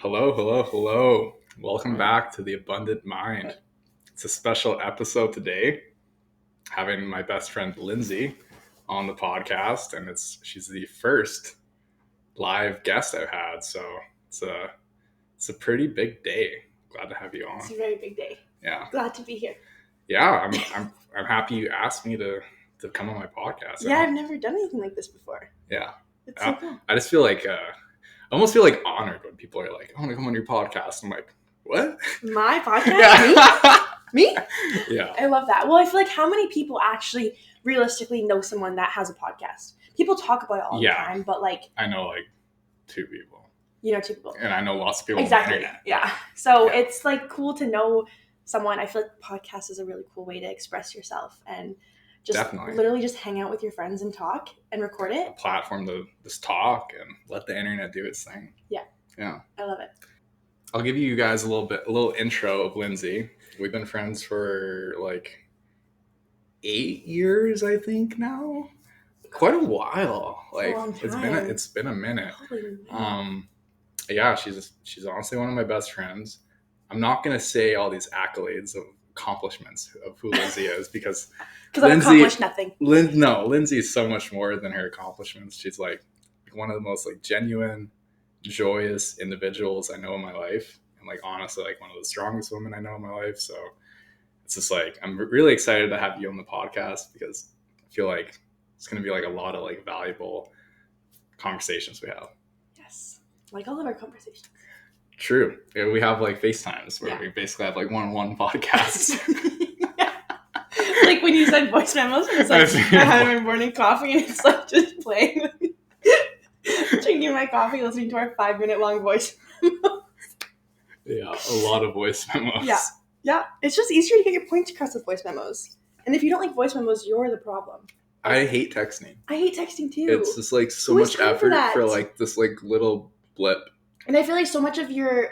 Hello, hello, hello. Welcome back to The Abundant Mind. It's a special episode today, having my best friend Lindsay on the podcast, and she's the first live guest I've had, so it's a pretty big day. Glad to have you on. It's a very big day. Yeah. Glad to be here. Yeah, I'm happy you asked me to come on my podcast. Yeah, I've never done anything like this before. Yeah. It's so cool. I just feel like I almost feel like honored when people are like, I want to come on your podcast. I'm like, what? My podcast? Me? Yeah. I love that. Well, I feel like how many people actually realistically know someone that has a podcast? People talk about it all the time, but like... I know like 2 people. You know 2 people. And I know lots of people exactly. on the internet. Yeah. So it's like cool to know someone. I feel like podcast is a really cool way to express yourself and just literally just hang out with your friends and talk and record it. A platform to just talk and let the internet do its thing. Yeah. Yeah. I love it. I'll give you guys a little intro of Lindsay. We've been friends for like 8 years, I think now. Quite a while. Like it's been a minute. Yeah, she's honestly one of my best friends. I'm not gonna say all these accolades of accomplishments of who Lindsay is because I've accomplished nothing. Lindsay is so much more than her accomplishments. She's like one of the most like genuine, joyous individuals I know in my life, and like honestly like one of the strongest women I know in my life. So it's just like I'm really excited to have you on the podcast because I feel like it's gonna be like a lot of like valuable conversations we have. Yes, like all of our conversations. True. Yeah, we have like FaceTimes where we basically have like one-on-one podcasts. Like when you said voice memos, it's like I had my morning coffee and it's like just playing, drinking my coffee, listening to our 5-minute long voice memos. Yeah, a lot of voice memos. Yeah. It's just easier to get your points across with voice memos. And if you don't like voice memos, you're the problem. I hate texting. I hate texting too. It's just like so much effort for like this like little blip. And I feel like so much of your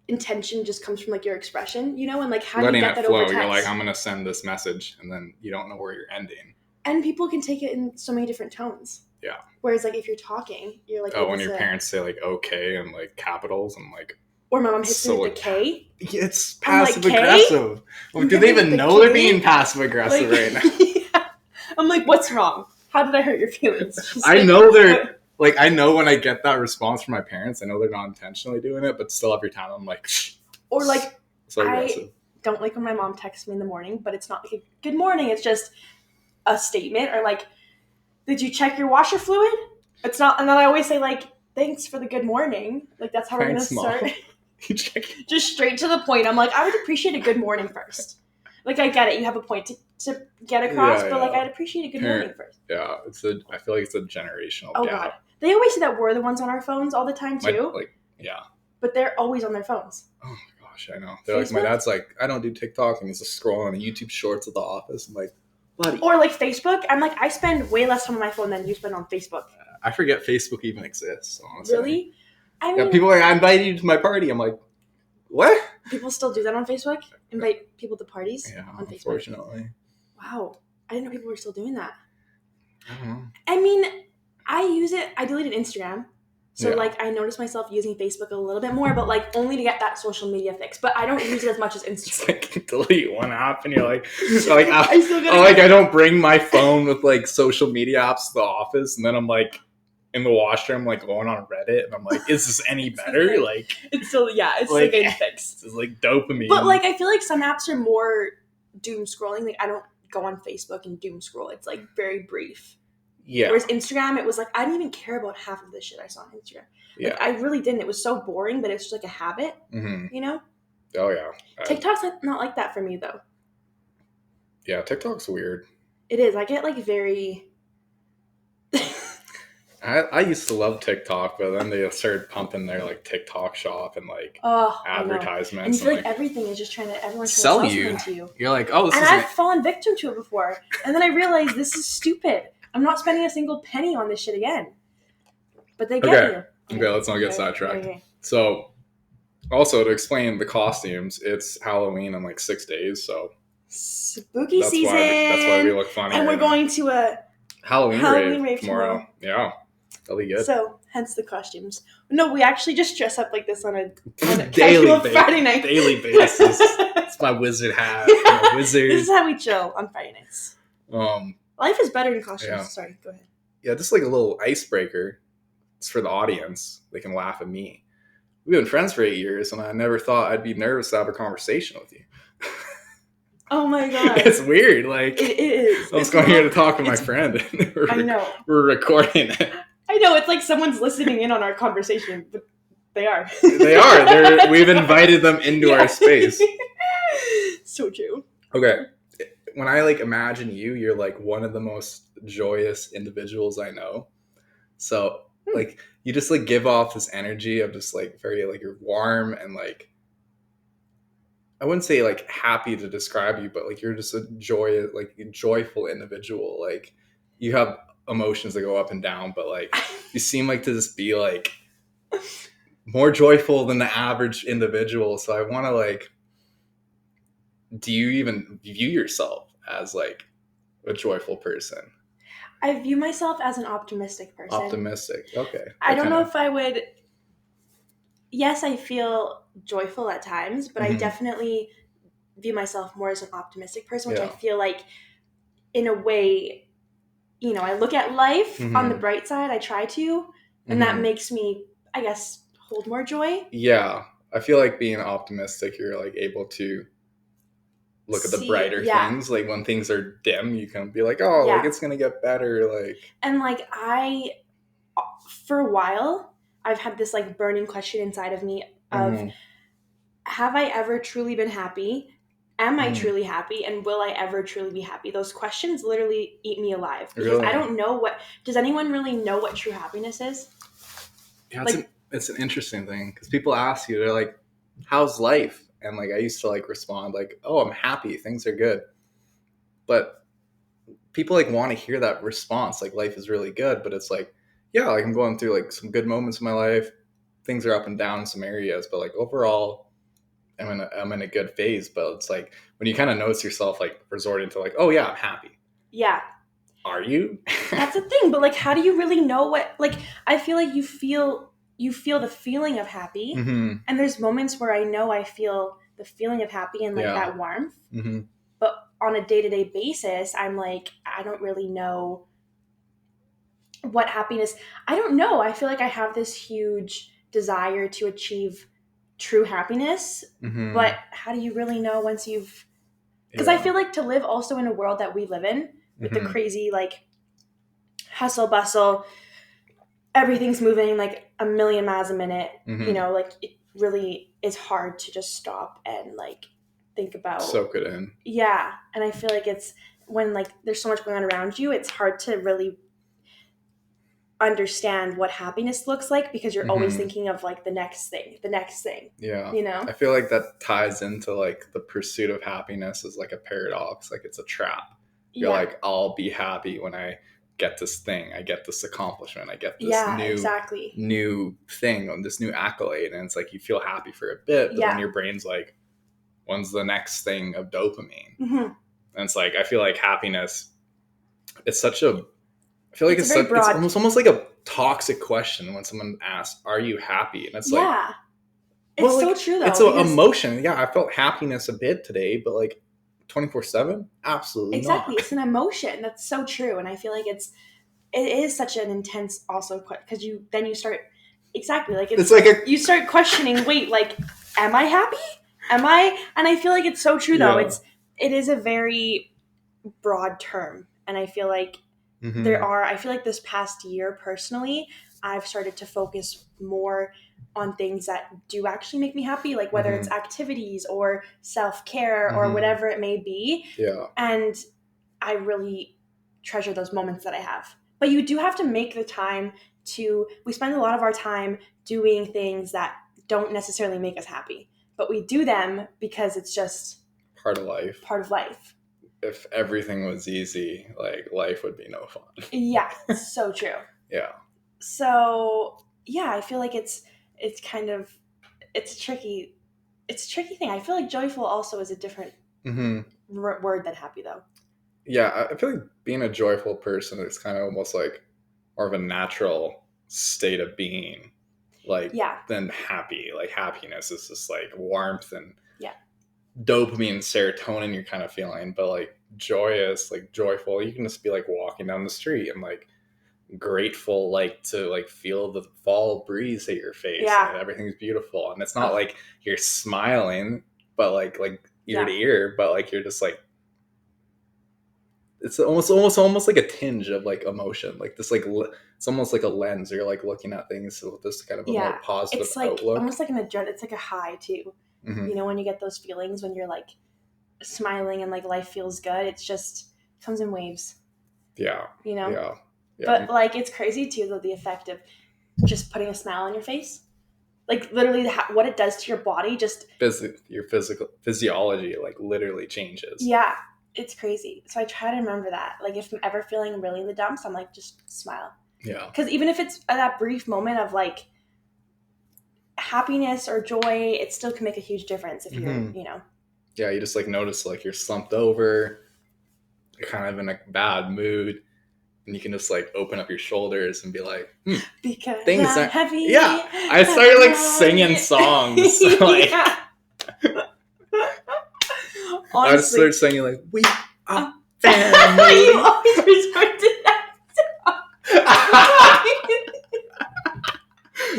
intention just comes from like your expression, you know, and like how do you get that over text? You're like, I'm gonna send this message, and then you don't know where you're ending. And people can take it in so many different tones. Yeah. Whereas like if you're talking, you're like, when your parents say like okay and like capitals and like, or my mom hits me with the K. It's passive aggressive. Like, do they even know they're being passive aggressive right now? Yeah. I'm like, what's wrong? How did I hurt your feelings? I know they're. Like, I know when I get that response from my parents, I know they're not intentionally doing it, but still every time I'm like, shh. Or like, so aggressive. I don't like when my mom texts me in the morning, but it's not like a good morning. It's just a statement or like, did you check your washer fluid? It's not, and then I always say like, thanks for the good morning. Like, that's how we're going to start. Just straight to the point. I'm like, I would appreciate a good morning first. Like, I get it. You have a point to get across, but like, I'd appreciate a good morning first. Yeah, I feel like it's a generational gap. God. They always say that we're the ones on our phones all the time too. Yeah. But they're always on their phones. Oh my gosh, I know. They're like, my dad's like, I don't do TikTok, and he's just scrolling on the YouTube Shorts at the office. I'm like, buddy. Or like Facebook. I'm like, I spend way less time on my phone than you spend on Facebook. I forget Facebook even exists. Honestly. Really? I mean, people are like, I invited you to my party. I'm like, what? People still do that on Facebook? Invite people to parties on Facebook? Unfortunately. Wow. I didn't know people were still doing that. I don't know. I mean, I use it. I deleted Instagram. So, like, I noticed myself using Facebook a little bit more, but, like, only to get that social media fix. But I don't use it as much as Instagram. It's like, delete one app, and you're like I don't bring my phone with, like, social media apps to the office, and then I'm, like, in the washroom, like, going on Reddit, and I'm like, is this any better? Like, it's still, it's like, getting fixed. It's like dopamine. But, like, I feel like some apps are more doom scrolling. Like, I don't go on Facebook and doom scroll. It's, like, very brief. Yeah. Whereas Instagram, it was like, I didn't even care about half of the shit I saw on Instagram. Like, I really didn't. It was so boring, but it's just like a habit, you know? Oh, yeah. TikTok's not like that for me, though. Yeah, TikTok's weird. It is. I get, like, very... I used to love TikTok, but then they started pumping their, like, TikTok shop and, like, advertisements. And you feel like everything is just everyone's sell trying to you. Something to you. You're like, oh, this is... And I've fallen victim to it before. And then I realized this is stupid. I'm not spending a single penny on this shit again. But they get you. Okay, let's not get sidetracked. Okay. So, also, to explain the costumes, it's Halloween in, like, 6 days, so... Spooky season! That's why we look funny. And we're going to a Halloween rave tomorrow. Yeah. That'll be good. So, Hence the costumes. No, we actually just dress up like this on a daily casual Friday night. Daily basis. It's my wizard hat. I'm a wizard. This is how we chill on Friday nights. Life is better in costumes. Yeah. Sorry, go ahead. Yeah, just like a little icebreaker. It's for the audience. They can laugh at me. We've been friends for 8 years, and I never thought I'd be nervous to have a conversation with you. Oh my god. It's weird. Like, it is. I was going here to talk with my friend. And I know. We're recording it. I know. It's like someone's listening in on our conversation, but they are. They are. We've invited them into our space. So true. Okay. When I like imagine you, you're like one of the most joyous individuals I know. So like you just like give off this energy of just like very like you're warm and like I wouldn't say like happy to describe you, but like you're just a joyful individual. Like you have emotions that go up and down, but like you seem like to just be like more joyful than the average individual. So I want to like, do you even view yourself as like a joyful person? I view myself as an optimistic person. Optimistic. Okay. I don't know if I would. Yes, I feel joyful at times, but I definitely view myself more as an optimistic person, which I feel like in a way, you know, I look at life on the bright side. I try to, and that makes me, I guess, hold more joy. Yeah. I feel like being optimistic, you're like able to look at the brighter things. Like when things are dim, you can be like, oh, like it's going to get better. Like, and like for a while, I've had this like burning question inside of me of, have I ever truly been happy? Am I truly happy? And will I ever truly be happy? Those questions literally eat me alive because I don't know does anyone really know what true happiness is? Yeah, it's an interesting thing because people ask you, they're like, how's life? And like, I used to like respond like, oh, I'm happy. Things are good. But people like want to hear that response. Like life is really good, but it's like, yeah, like I'm going through like some good moments in my life. Things are up and down in some areas, but like overall, I'm in a good phase. But it's like when you kind of notice yourself like resorting to like, oh yeah, I'm happy. Yeah. Are you? That's the thing. But like, how do you really know what? Like, I feel like you feel the feeling of happy, and there's moments where I know I feel the feeling of happy and like that warmth. But on a day-to-day basis, I'm like, I don't really know what happiness. I don't know. I feel like I have this huge desire to achieve true happiness, but how do you really know once you've? Because I feel like to live also in a world that we live in with the crazy like hustle bustle, everything's moving like a million miles a minute. You know, like it really is hard to just stop and like think about. Soak it in. Yeah, and I feel like it's when like there's so much going on around you, it's hard to really understand what happiness looks like because you're always thinking of like the next thing. Yeah. You know? I feel like that ties into like the pursuit of happiness is like a paradox. Like it's a trap. You're like, I'll be happy when I get this thing. I get this accomplishment. I get this new thing, this new accolade. And it's like you feel happy for a bit, but then your brain's like, when's the next thing of dopamine? And it's like, I feel like happiness, it's such a, I feel like it's almost like a toxic question when someone asks, are you happy? And it's like, it's so true though. It's an emotion. Yeah, I felt happiness a bit today, but like 24/7? Absolutely exactly. not. It's an emotion. That's so true. And I feel like it is such an intense also because you start exactly like it's like you start questioning, wait, like, am I happy? Am I? And I feel like it's so true though. It is a very broad term. And I feel like I feel like this past year personally, I've started to focus more on things that do actually make me happy, like whether it's activities or self-care or whatever it may be. Yeah. And I really treasure those moments that I have. But you do have to make the time we spend a lot of our time doing things that don't necessarily make us happy, but we do them because it's just part of life. If everything was easy, like life would be no fun. Yeah, so true. Yeah. So yeah, I feel like it's kind of a tricky thing. I feel like joyful also is a different word than happy though. Yeah, I feel like being a joyful person is kind of almost like more of a natural state of being, like, than happy. Like, happiness is just like warmth and dopamine, serotonin you're kind of feeling, but like joyous, like joyful, you can just be like walking down the street and like grateful, like to like feel the fall breeze at your face and everything's beautiful, and it's not like you're smiling but like ear to ear, but like you're just like, it's almost like a tinge of like emotion, like this, like it's almost like a lens, you're like looking at things with this kind of a more positive it's like outlook. Almost like an adrenaline, it's like a high too. You know, when you get those feelings when you're like smiling and like life feels good, it's just comes in waves. You know. But like it's crazy too, though, the effect of just putting a smile on your face, like literally what it does to your body, just your physical physiology like literally changes. It's crazy. So I try to remember that, like if I'm ever feeling really in the dumps, I'm like, just smile. Because even if it's that brief moment of like happiness or joy, it still can make a huge difference if you're you know. You just like notice like you're slumped over, you're kind of in a bad mood, and you can just like open up your shoulders and be like, because things I'm heavy. I started like singing songs. Like I just started singing like, we are family. You always resort to that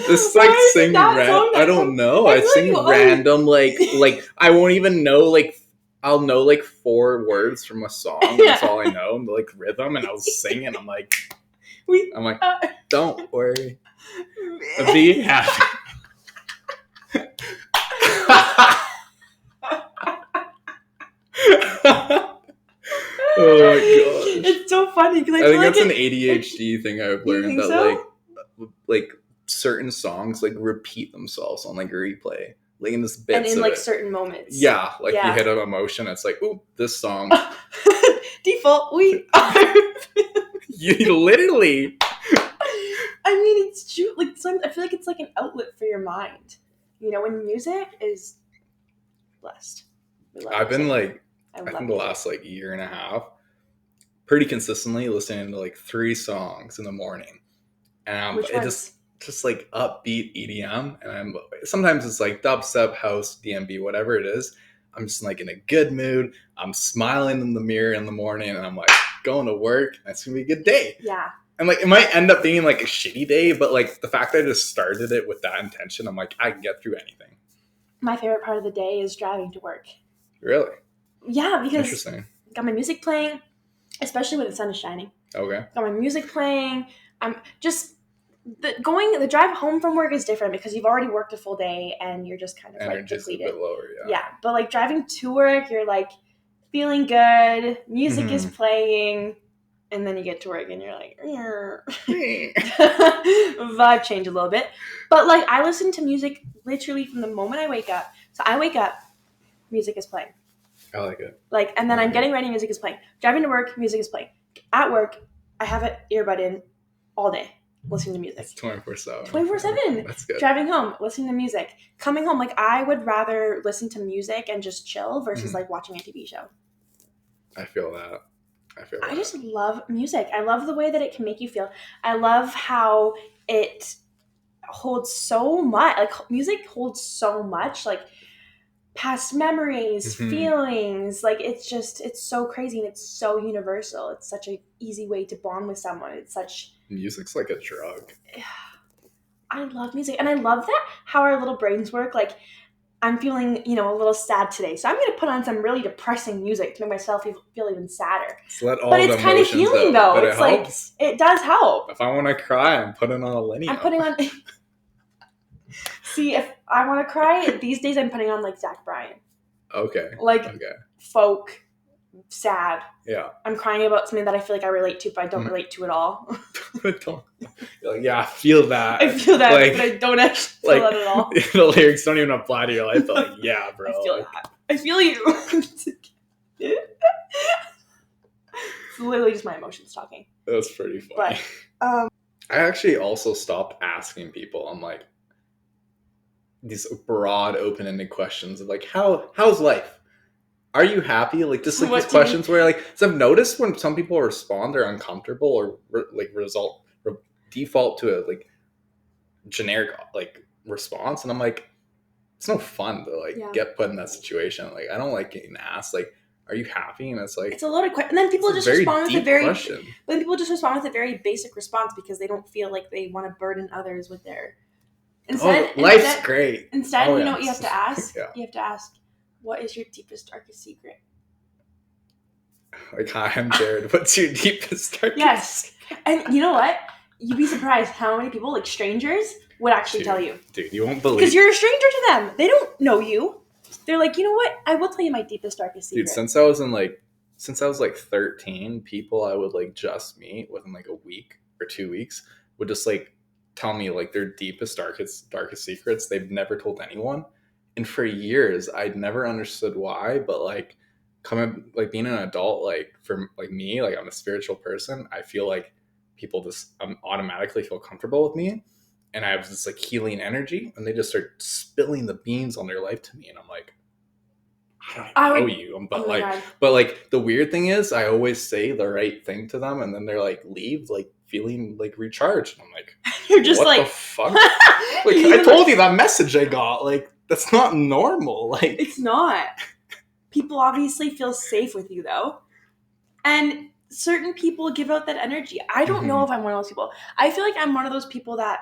This like sing I don't know. I sing random like I won't even know, like I'll know like 4 words from a song. That's all I know. Like rhythm, and I'll sing, and I'm like, don't worry, be happy. Oh my gosh, it's so funny because I think that's an ADHD thing I've learned, that like certain songs like repeat themselves on like replay, like in this bits and in like certain moments. You hit an emotion, it's like, ooh, this song. Default, we are. You literally. I mean, it's true. Like sometimes I feel like it's like an outlet for your mind. You know, when music is blessed. I've been like, I think the last like year and a half, pretty consistently listening to like 3 songs in the morning, and it just like upbeat EDM, and sometimes it's like dubstep, house, DMB, whatever it is. I'm just like in a good mood. I'm smiling in the mirror in the morning, and I'm like going to work. And it's gonna be a good day. And like it might end up being like a shitty day, but like the fact that I just started it with that intention, I'm like, I can get through anything. My favorite part of the day is driving to work. Really? Yeah, because interesting. Got my music playing, especially when the sun is shining. Okay. Got my music playing. I'm just the drive home from work is different because you've already worked a full day and you're just kind of like depleted. A bit lower, but like driving to work, you're like feeling good. Music is playing, and then you get to work and you're like, vibe change a little bit. But like I listen to music literally from the moment I wake up. So I wake up, music is playing. I like it. Like, and then I'm getting ready, music is playing. Driving to work, music is playing. At work, I have an earbud in all day, listening to music. 24/7. 24/7. That's good. Driving home, listening to music. Coming home, like I would rather listen to music and just chill versus like watching a TV show. I feel that. I just love music. I love the way that it can make you feel. I love how it holds so much. Like music holds so much. Like past memories, feelings, like it's so crazy and it's so universal. It's such an easy way to bond with someone. It's such... Music's like a drug. I love music, and I love that how our little brains work. Like I'm feeling, a little sad today, so I'm going to put on some really depressing music to make myself feel even sadder. But it's kind of healing though. It's like, it does help. If I want to cry, I'm putting on a Linny. I'm putting on... See, if I want to cry, these days I'm putting on like Zach Bryan. Okay. Folk, sad. Yeah. I'm crying about something that I feel like I relate to, but I don't relate to at all. You're like, yeah, I feel that. I feel that, but I don't actually feel that at all. The lyrics don't even apply to your life, but like, yeah, bro. I feel that. I feel you. It's literally just my emotions talking. That's pretty funny. But, I actually also stopped asking people. I'm like, these broad, open-ended questions of like, how's life? Are you happy? Like just like these questions where like, so I've noticed when some people respond, they're uncomfortable or default to it, like generic like response, and I'm like, it's no fun to like get put in that situation. Like, I don't like getting asked like, "Are you happy?" And it's like, it's a loaded question. And then people just respond with a very question. But then people just respond with a very basic response because they don't feel like they want to burden others with their. Life's great. Instead, you know what you have to ask? Yeah. You have to ask, what is your deepest, darkest secret? Like, hi, I'm Jared. What's your deepest, darkest secret? And you know what? You'd be surprised how many people, like strangers, would actually tell you. Dude, you won't believe. Because you're a stranger to them. They don't know you. They're like, you know what? I will tell you my deepest, darkest secret. Dude, since I was like 13, people I would like just meet within like a week or 2 weeks would just like tell me like their deepest, darkest secrets they've never told anyone. And for years, I'd never understood why, but like being an adult, like for like me, like I'm a spiritual person. I feel like people just automatically feel comfortable with me, and I have this like healing energy, and they just start spilling the beans on their life to me, and I'm like, I don't know you, but like the weird thing is, I always say the right thing to them, and then they're like leave like feeling like recharged. And I'm like, you're just what like, the fuck? Like, I told you that message I got. Like, that's not normal. Like, it's not. People obviously feel safe with you though, and certain people give out that energy. I don't know if I'm one of those people. I feel like I'm one of those people that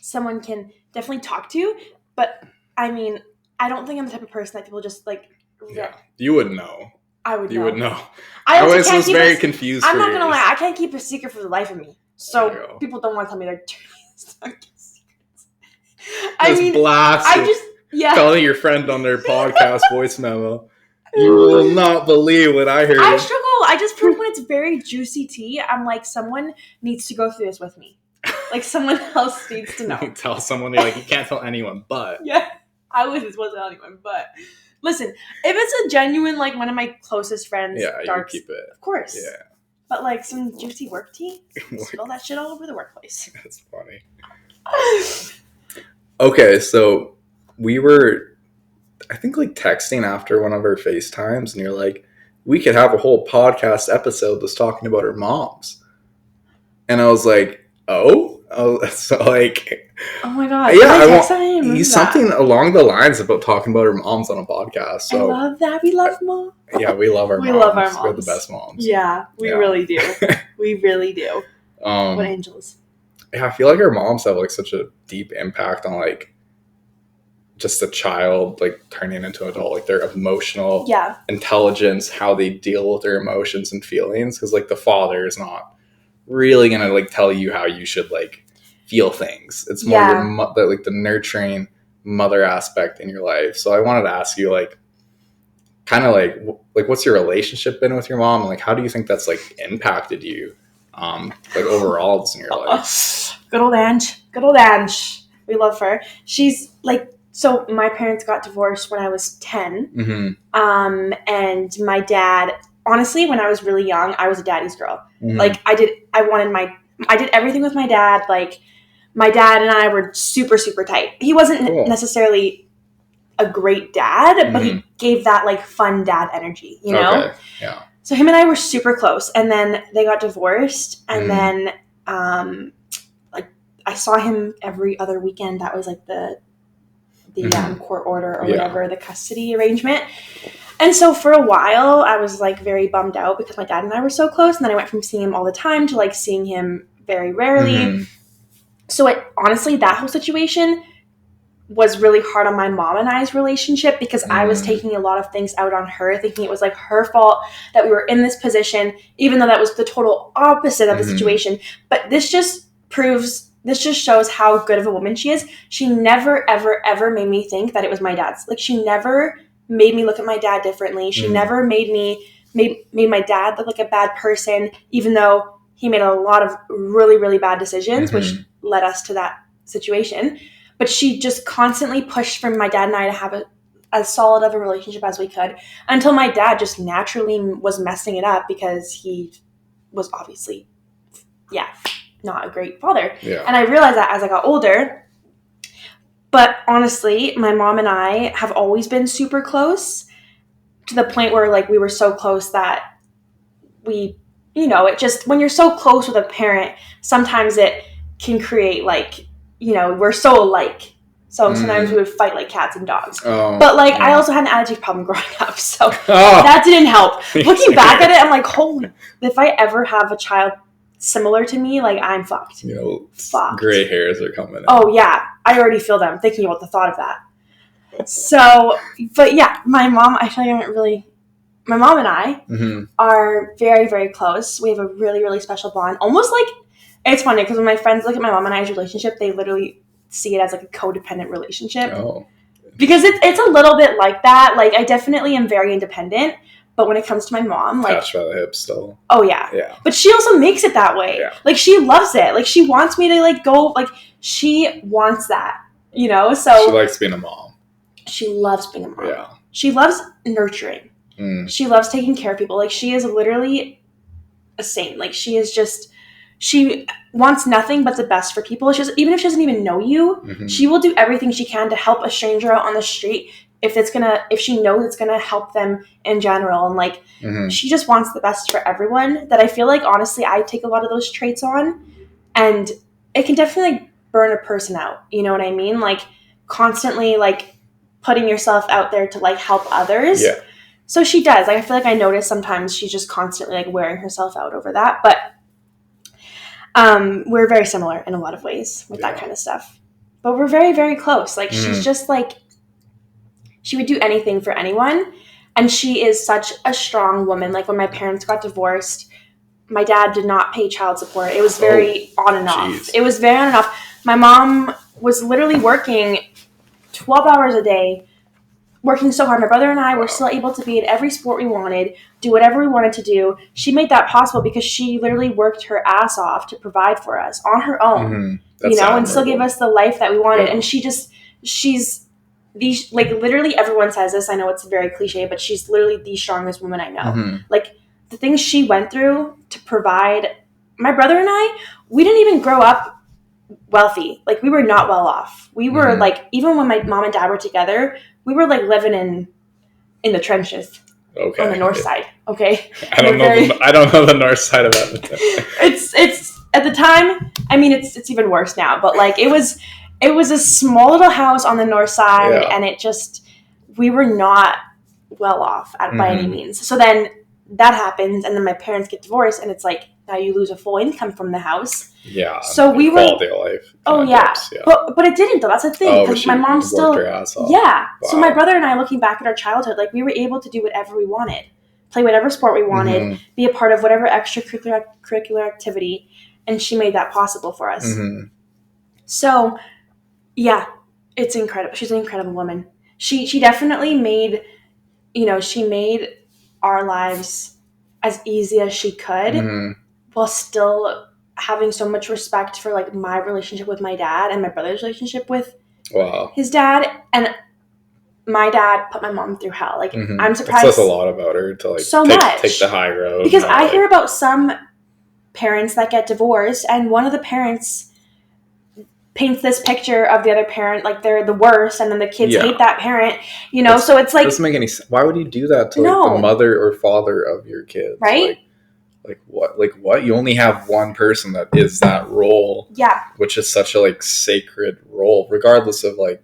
someone can definitely talk to, but I mean, I don't think I'm the type of person that people just like. Yeah, you would know. I would. You would know. I always was very confused. I'm not gonna lie. I can't keep a secret for the life of me. So people don't want to tell me their dirtiest secrets. I mean, telling your friend on their podcast voice memo. You will not believe what I heard. I struggle. I just feel like when it's very juicy tea, I'm like, someone needs to go through this with me. Like, someone else needs to know. You tell someone, you're like, you can't tell anyone, but. Yeah, I wasn't supposed to tell anyone, but. Listen, if it's a genuine, like, one of my closest friends, you keep it. Of course. Yeah. But, like, some juicy work tea, spill that shit all over the workplace. That's funny. Okay, so we were, I think, like, texting after one of our FaceTimes, and you're like, we could have a whole podcast episode just talking about our moms. And I was like, so like, oh my god, yeah, he's something along the lines about talking about our moms on a podcast. So I love that. We love moms. Yeah, we love our moms. We love our moms. We're the best moms. Yeah, we really do. We really do. What angels. Yeah, I feel like our moms have like such a deep impact on like just a child like turning into an adult, like their emotional intelligence, how they deal with their emotions and feelings. Because like the father is not really gonna like tell you how you should like feel things. It's more like the nurturing mother aspect in your life. So I wanted to ask you like kind of like what's your relationship been with your mom, and like how do you think that's like impacted you like overall in your life? Good old Ange, we love her. She's like, so my parents got divorced when I was 10. And my dad, honestly, when I was really young, I was a daddy's girl. Like I did everything with my dad. Like my dad and I were super, super tight. He wasn't necessarily a great dad, but he gave that like fun dad energy, you know? Okay. Yeah. So him and I were super close, and then they got divorced, and then like I saw him every other weekend. That was like the court order or whatever, the custody arrangement. And so for a while, I was like very bummed out because my dad and I were so close. And then I went from seeing him all the time to like seeing him very rarely. So honestly, that whole situation was really hard on my mom and I's relationship because I was taking a lot of things out on her, thinking it was like her fault that we were in this position, even though that was the total opposite of the situation. But this just shows how good of a woman she is. She never, ever, ever made me think that it was my dad's. Like, she never made me look at my dad differently. She never made my dad look like a bad person, even though he made a lot of really, really bad decisions, which led us to that situation. But she just constantly pushed for my dad and I to have as solid of a relationship as we could, until my dad just naturally was messing it up because he was obviously, not a great father. Yeah. And I realized that as I got older. But honestly, my mom and I have always been super close, to the point where like we were so close that we, it just, when you're so close with a parent, sometimes it can create like you know, we're so alike. So sometimes we would fight like cats and dogs. Oh, but like I also had an attitude problem growing up, so that didn't help. Looking back at it, I'm like, holy, if I ever have a child similar to me, like I'm fucked. You know, fucked. Gray hairs are coming in. Oh yeah, I already feel them thinking about the thought of that. So, but yeah, my mom, I feel like I don't really. My mom and I are very, very close. We have a really, really special bond. Almost like, it's funny because when my friends look at my mom and I's relationship, they literally see it as like a codependent relationship. Oh. Because it's a little bit like that. Like, I definitely am very independent, but when it comes to my mom, like... Attached by the hip still. Oh, yeah. Yeah. But she also makes it that way. Yeah. Like, she loves it. Like, she wants me to, like, go... Like, she wants that, you know? So... She likes being a mom. She loves being a mom. Yeah. She loves nurturing. She loves taking care of people. Like, she is literally a saint. Like, she is just... She wants nothing but the best for people. Even if she doesn't even know you, she will do everything she can to help a stranger out on the street if she knows it's gonna help them in general. And like, she just wants the best for everyone. That I feel like, honestly, I take a lot of those traits on, and it can definitely burn a person out. You know what I mean? Like, constantly like putting yourself out there to like help others. Yeah. So she does. Like, I feel like I notice sometimes she's just constantly like wearing herself out over that. But we're very similar in a lot of ways with that kind of stuff. But we're very, very close. Like, she's just like, she would do anything for anyone. And she is such a strong woman. Like, when my parents got divorced, my dad did not pay child support. It was very on and off. Geez. It was very on and off. My mom was literally working 12 hours a day, working so hard. My brother and I were still able to be in every sport we wanted, do whatever we wanted to do. She made that possible because she literally worked her ass off to provide for us on her own, you know, and still gave us the life that we wanted. Yeah. And she's like, literally everyone says this. I know it's very cliche, but she's literally the strongest woman I know. Like, the things she went through to provide. My brother and I, we didn't even grow up wealthy. Like, we were not well off. We were like, even when my mom and dad were together, we were like living in the trenches. Okay. On the north side. Okay. I don't know the north side of Edmonton. It's at the time, I mean, it's even worse now, but like, it was a small little house on the north side, and we were not well off by any means. So then that happens, and then my parents get divorced, and it's like, now you lose a full income from the house. Yeah. So we were quality of life. Oh yeah. But it didn't though. That's the thing, because my mom still worked her ass off. Yeah. Wow. So my brother and I, looking back at our childhood, like, we were able to do whatever we wanted, play whatever sport we wanted, be a part of whatever extracurricular activity, and she made that possible for us. So yeah, it's incredible. She's an incredible woman. She definitely made, you know, she made our lives as easy as she could, while still having so much respect for like my relationship with my dad and my brother's relationship with his dad. And my dad put my mom through hell. Like, I'm surprised. It says a lot about her to like take the high road. Because I hear about some parents that get divorced, and one of the parents paints this picture of the other parent like they're the worst, and then the kids hate that parent, you know. So it's like, doesn't make any sense. Why would you do that to like the mother or father of your kids? Right? Like what? You only have one person that is that role. Yeah. Which is such a like sacred role, regardless of like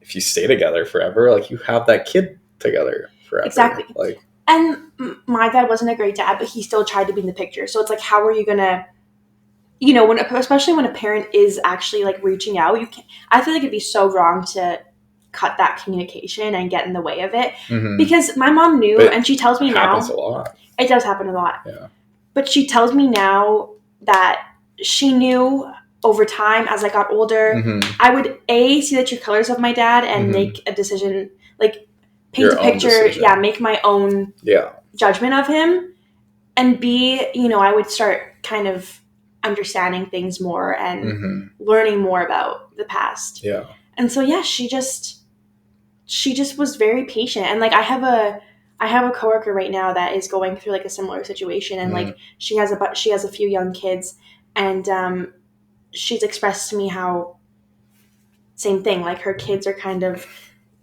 if you stay together forever, like you have that kid together forever. Exactly. Like, and my dad wasn't a great dad, but he still tried to be in the picture. So it's like, how are you gonna, you know, especially when a parent is actually like reaching out, I feel like it'd be so wrong to cut that communication and get in the way of it. Because my mom knew, and she tells me now. It happens a lot. It does happen a lot. Yeah. But she tells me now that she knew over time, as I got older, I would see the true colors of my dad and make a decision, like paint a picture, make my own judgment of him, and B, you know, I would start kind of understanding things more and learning more about the past. Yeah. And so she just was very patient. And like, I have a coworker right now that is going through like a similar situation, and like she has a few young kids, and she's expressed to me how same thing, like her kids are kind of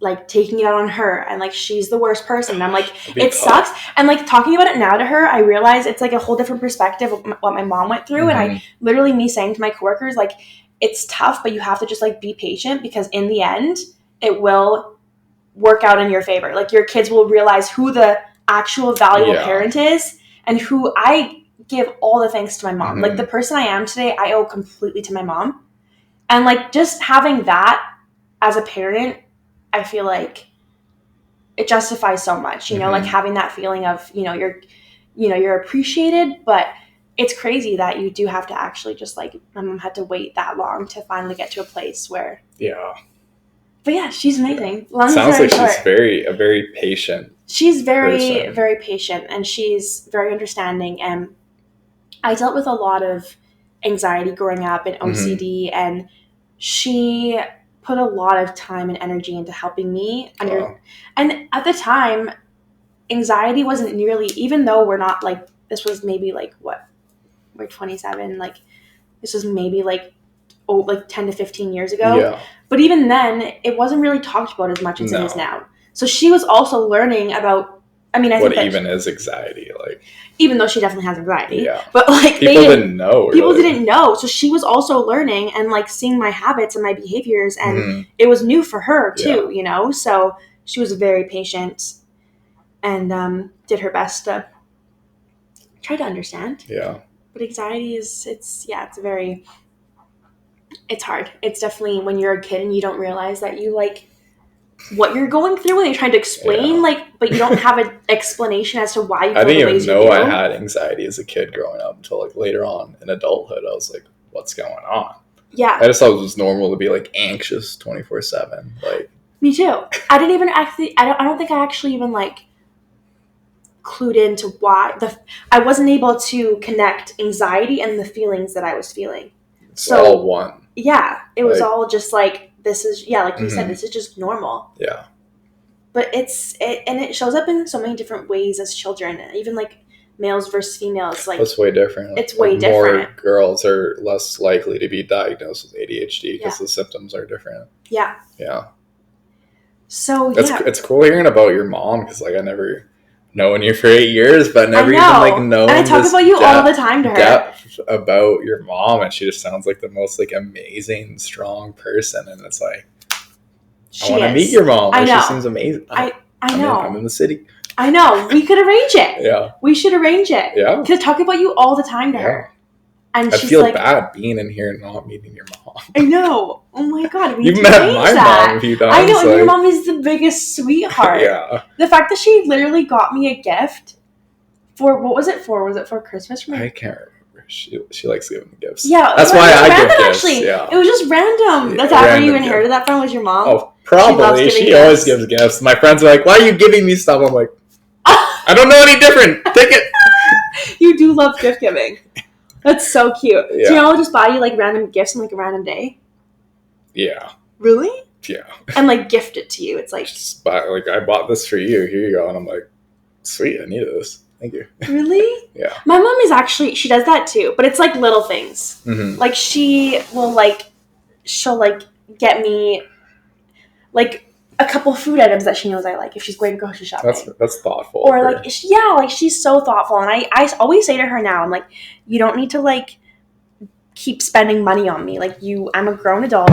like taking it out on her, and like she's the worst person. And I'm like, it sucks. And like talking about it now to her, I realize it's like a whole different perspective of what my mom went through. And I literally, me saying to my coworkers, like, it's tough, but you have to just like be patient, because in the end it will work out in your favor. Like your kids will realize who the actual valuable parent is, and who I give all the thanks to my mom. Like the person I am today, I owe completely to my mom. And like just having that as a parent, I feel like it justifies so much, you know, like having that feeling of, you're appreciated. But it's crazy that you do have to actually just like, my mom had to wait that long to finally get to a place where. Yeah. But yeah, she's amazing. Yeah. Sounds like she's a very patient. She's very, very patient, and she's very understanding. And I dealt with a lot of anxiety growing up and OCD, and she put a lot of time and energy into helping me and at the time, anxiety wasn't nearly, even though we're not like, this was maybe like what, we're 27, like this was maybe like 10 to 15 years ago. Yeah. But even then, it wasn't really talked about as much as it is now. So she was also learning about, I think what even is anxiety, like, even though she definitely has anxiety. Yeah. But like people didn't know. People didn't know. So she was also learning and like seeing my habits and my behaviors, and it was new for her too, you know? So she was very patient and did her best to try to understand. Yeah. But anxiety it's hard. It's definitely when you're a kid and you don't realize that you like what you're going through, and you're trying to explain, but you don't have an explanation as to why you feel I didn't even know I do. had anxiety as a kid growing up until like later on in adulthood. I was like, what's going on? Yeah. I just thought it was normal to be like anxious 24/7. Like, me too. I don't think I actually even like clued into why I wasn't able to connect anxiety and the feelings that I was feeling. It's all one. Yeah. It was all just like, this is, like you said, this is just normal. Yeah. But it shows up in so many different ways as children, even like males versus females. Like, it's way different. It's way different. More girls are less likely to be diagnosed with ADHD because the symptoms are different. Yeah. Yeah. So it's cool hearing about your mom, because like I never known you for 8 years, but never even like known. And I talk about you all the time to her. Depth about your mom, and she just sounds like the most like amazing, strong person, and it's like, I want to meet your mom. I know. She seems amazing. I know. I'm in the city. I know. We could arrange it. Yeah. We should arrange it. Yeah. Because I talk about you all the time to her. And I feel bad being in here and not meeting your mom. I know. Oh my God. You've met my mom a few times. I know. And your mom is the biggest sweetheart. Yeah. The fact that she literally got me a gift for, what was it for? Was it for Christmas? I can't remember. She likes giving gifts. Yeah. That's why I give gifts. Actually. Yeah. It was just random. That's after you inherited that from, was your mom? Oh, probably. She always gives gifts. My friends are like, why are you giving me stuff? I'm like, I don't know any different. Take it. You do love gift giving. That's so cute. Yeah. Do you know I'll just buy you like random gifts on like a random day? Yeah. Really? Yeah. And like gift it to you. It's like, just buy, like, I bought this for you. Here you go. And I'm like, sweet, I needed this. Thank you. Really? Yeah. My mom is actually, she does that too, but it's like little things. Mm-hmm. Like she'll like get me like a couple food items that she knows I like if she's going grocery shopping. That's thoughtful. Or like, like she's so thoughtful. And I always say to her now, I'm like, you don't need to like keep spending money on me. Like I'm a grown adult.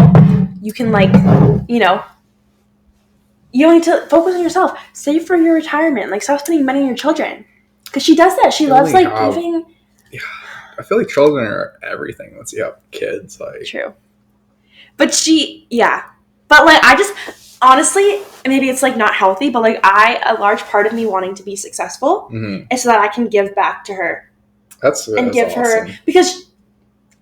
You can like, you don't need to focus on yourself. Save for your retirement. Like stop spending money on your children. Because she does that. She loves like giving. Yeah. I feel like children are everything once you have kids. Like, true. But But like I just, honestly, maybe it's like not healthy, but like a large part of me wanting to be successful is so that I can give back to her. That's give awesome. Her, because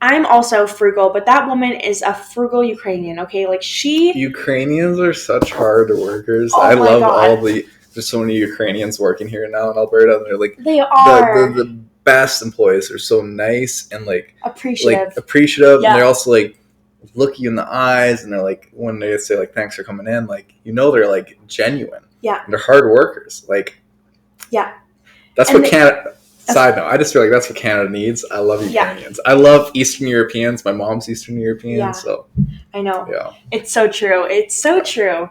I'm also frugal, but that woman is a frugal Ukrainian. Okay, like Ukrainians are such hard workers. I love God. There's so many Ukrainians working here now in Alberta, and they're like, they are the best employees. They're so nice and like appreciative, and they're also like look you in the eyes, and they're like, when they say like thanks for coming in, like they're like genuine. Yeah, and they're hard workers. Like, yeah, that's what Canada. Side note, I just feel like that's what Canada needs. I love Ukrainians. I love Eastern Europeans. My mom's Eastern European, so I know. Yeah, it's so true. It's so true.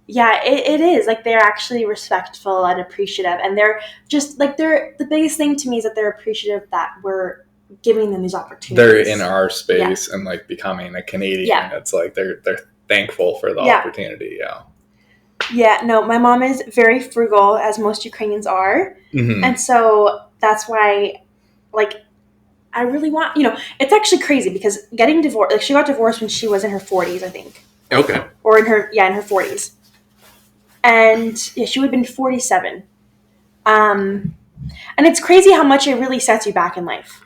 Yeah, it is. Like, they're actually respectful and appreciative. And they're just, like, the biggest thing to me is that they're appreciative that giving them these opportunities. They're in our space and like becoming a Canadian. Yeah. It's like they're thankful for the opportunity. Yeah. Yeah, no, my mom is very frugal, as most Ukrainians are. Mm-hmm. And so that's why, like, I really want, it's actually crazy because getting divorced, like, she got divorced when she was in her 40s, I think. Okay. Or in her 40s. And she would have been 47. And it's crazy how much it really sets you back in life,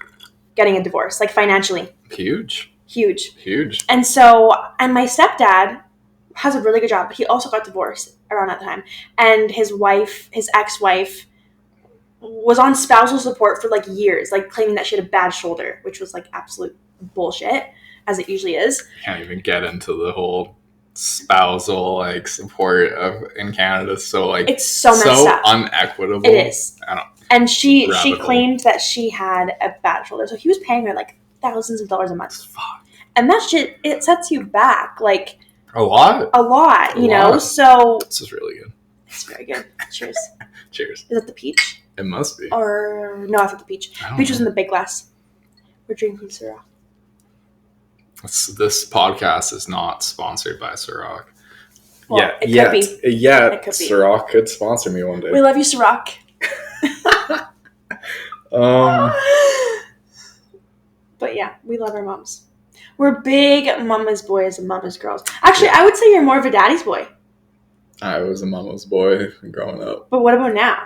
getting a divorce, like financially. Huge. And so, and my stepdad has a really good job, but he also got divorced around that time. And his ex-wife, was on spousal support for like years, like claiming that she had a bad shoulder, which was like absolute bullshit, as it usually is. Can't even get into the whole spousal like support in Canada. So like it's so messed up, unequitable. It is. I don't. And she claimed that she had a bad shoulder, so he was paying her like thousands of dollars a month. Fuck. And that shit, it sets you back like a lot. You know. So this is really good. It's very good. Cheers. Cheers. Is that the peach? It must be. Or no, it's not the peach. Peach was in the big glass. We're drinking Ciroc. This podcast is not sponsored by Ciroc. Well, it could be. Yeah, it could be. Ciroc could sponsor me one day. We love you, Ciroc. But yeah, we love our moms. We're big mama's boys and mama's girls. Actually, I would say you're more of a daddy's boy. I was a mama's boy growing up. But what about now?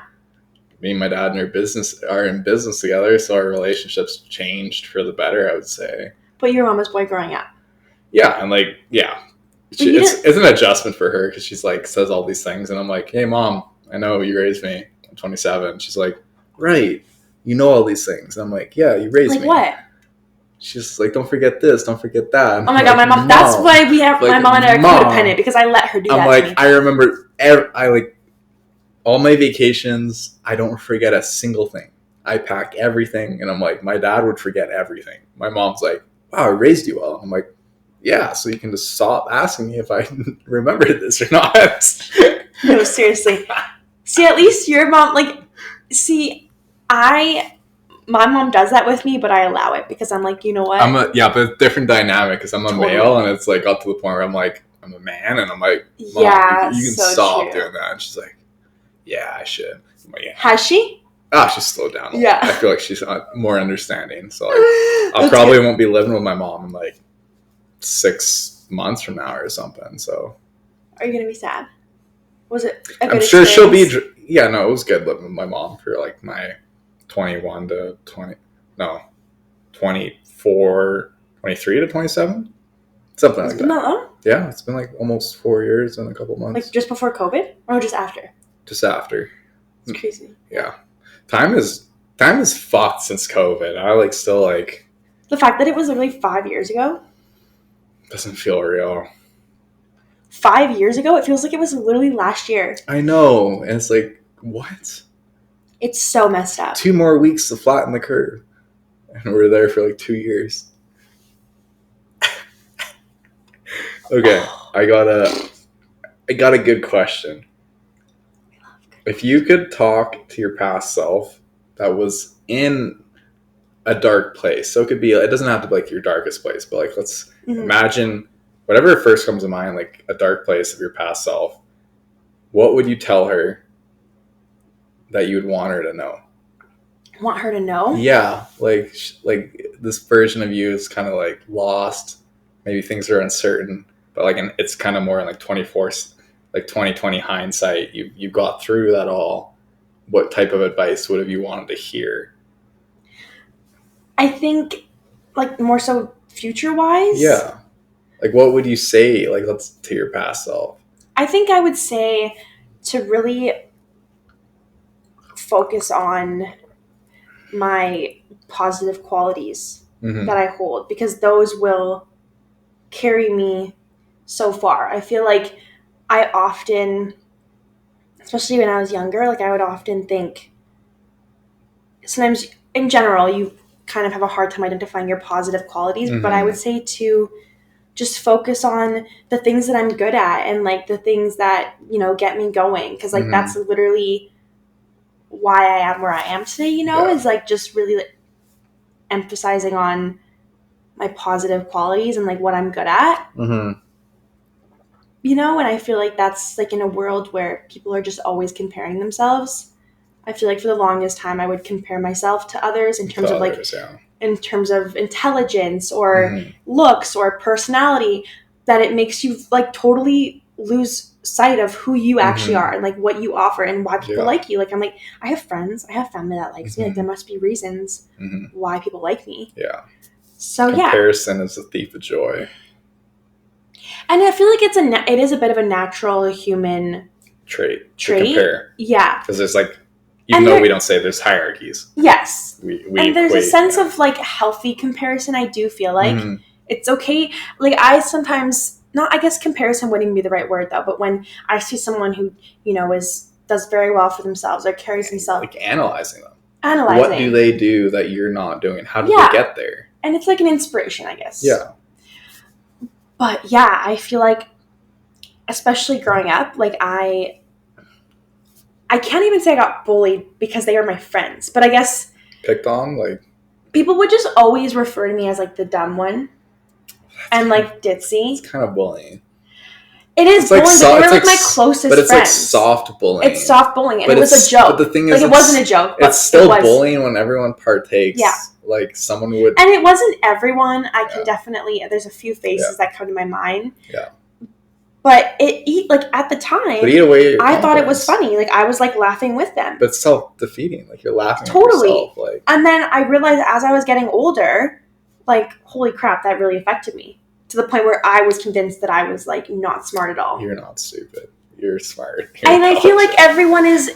Me and my dad are in business together, so our relationships changed for the better, I would say. But you're mama's boy growing up. Yeah, and like, yeah. It's an adjustment for her because she's like, says all these things, and I'm like, hey, Mom, I know you raised me. I'm 27. She's like, right, you know all these things. And I'm like, yeah, you raised me. Like what? She's like, don't forget this, don't forget that. Oh my God, my mom. That's why we have my mom and I are codependent, because I let her do that. I'm like, I remember, all my vacations, I don't forget a single thing. I pack everything, and I'm like, my dad would forget everything. My mom's like, wow, I raised you well. I'm like, yeah, so you can just stop asking me if I remembered this or not. No, seriously. See, at least your mom, my mom does that with me, but I allow it because I'm like, you know what? But different dynamic because I'm a male, and it's like got to the point where I'm like, I'm a man, and I'm like, Mom, you can stop doing that. And she's like, yeah, I should. I'm like, yeah. Has she? She's slowed down a lot. I feel like she's more understanding. So like, I probably won't be living with my mom in like 6 months from now or something. So, are you gonna be sad? Was it a good I'm sure she'll be. Yeah, no, it was good living with my mom for like my 21 to 20. No, 24, 23 to 27. Something like that. No. Yeah, it's been like almost 4 years and a couple months. Like just before COVID, or just after? Just after. It's crazy. Yeah. Time is fucked since COVID. I like still like the fact that it was literally 5 years ago. Doesn't feel real. 5 years ago? It feels like it was literally last year. I know. And it's like, what? It's so messed up. 2 more weeks to flatten the curve. And we're there for like 2 years. Okay. I got a good question. If you could talk to your past self that was in a dark place, so it doesn't have to be like your darkest place, but like let's imagine whatever first comes to mind, like a dark place of your past self, what would you tell her that you would want her to know? Want her to know? Yeah, like this version of you is kind of like lost. Maybe things are uncertain, but like it's kind of more in like 2020 hindsight. You got through that all. What type of advice would have you wanted to hear? I think like more so future wise. Yeah. Like what would you say to your past self? I think I would say to really focus on my positive qualities that I hold, because those will carry me so far. I feel like I often, especially when I was younger, like I would often think, sometimes in general, you kind of have a hard time identifying your positive qualities, but I would say to just focus on the things that I'm good at and like the things that, get me going. Cause like that's literally why I am where I am today, is like just really emphasizing on my positive qualities and like what I'm good at. Mm-hmm. You know, and I feel like that's like in a world where people are just always comparing themselves. I feel like for the longest time I would compare myself to others in terms of like in terms of intelligence or looks or personality, that it makes you like totally lose sight of who you actually are and like what you offer and why people like you. Like I'm like, I have friends, I have family that likes me. Like there must be reasons why people like me. Yeah. So comparison is a thief of joy. And I feel like it is a bit of a natural human trait to compare. Yeah. Because there's like, even though we don't say there's hierarchies. Yes. We and there's a sense of like healthy comparison. I do feel like it's okay. Like I sometimes, I guess comparison wouldn't be the right word though, but when I see someone who, you know, does very well for themselves or carries themselves. Like analyzing them. What do they do that you're not doing? How did they get there? And it's like an inspiration, I guess. Yeah. But yeah, I feel like, especially growing up, like I can't even say I got bullied because they were my friends, but I guess picked on, like people would just always refer to me as like the dumb one and like ditzy. It's kind of bullying. It is bullying, but they were like my closest friends. But it's like soft bullying. It's soft bullying, and it was a joke. But the thing is, like it wasn't a joke. It's still bullying when everyone partakes. Yeah. Like someone would, and it wasn't everyone. I can definitely. There's a few faces that come to my mind. Yeah. But like at the time, but either way, I thought it was funny. Like I was like laughing with them. But self-defeating. Like you're laughing totally. At yourself, like. And then I realized as I was getting older, like holy crap, that really affected me to the point where I was convinced that I was like not smart at all. You're not stupid. You're smart. And I feel like everyone is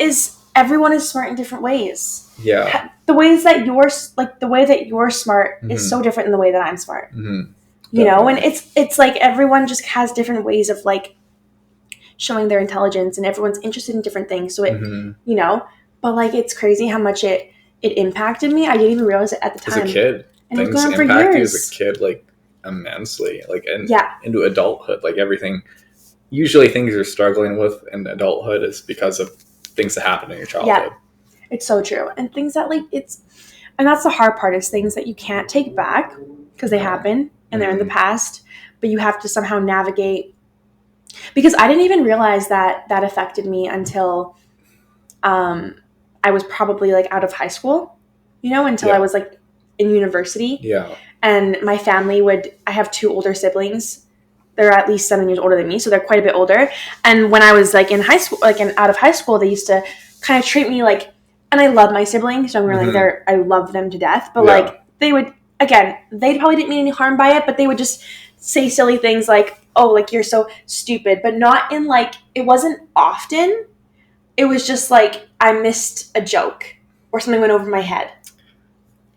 smart in different ways. Yeah. The ways that you're smart is so different than the way that I'm smart. Mm-hmm. You know, and it's like everyone just has different ways of like showing their intelligence, and everyone's interested in different things. So it, you know, but like it's crazy how much it impacted me. I didn't even realize it at the time. As a kid, and things impact you as a kid like immensely, like into adulthood. Like everything, usually things you're struggling with in adulthood is because of things that happen in your childhood. Yeah, it's so true, and things that like and that's the hard part is things that you can't take back because they happen. And they're in the past, but you have to somehow navigate. Because I didn't even realize that affected me until I was probably like out of high school, you know, until I was like in university. Yeah. And my family I have 2 older siblings. They're at least 7 years older than me, so they're quite a bit older. And when I was like in high school, like out of high school, they used to kind of treat me like, and I love my siblings, so I'm really like I love them to death, but like they would. Again, they probably didn't mean any harm by it, but they would just say silly things like, oh, like, you're so stupid. But not in, like, it wasn't often. It was just, like, I missed a joke or something went over my head.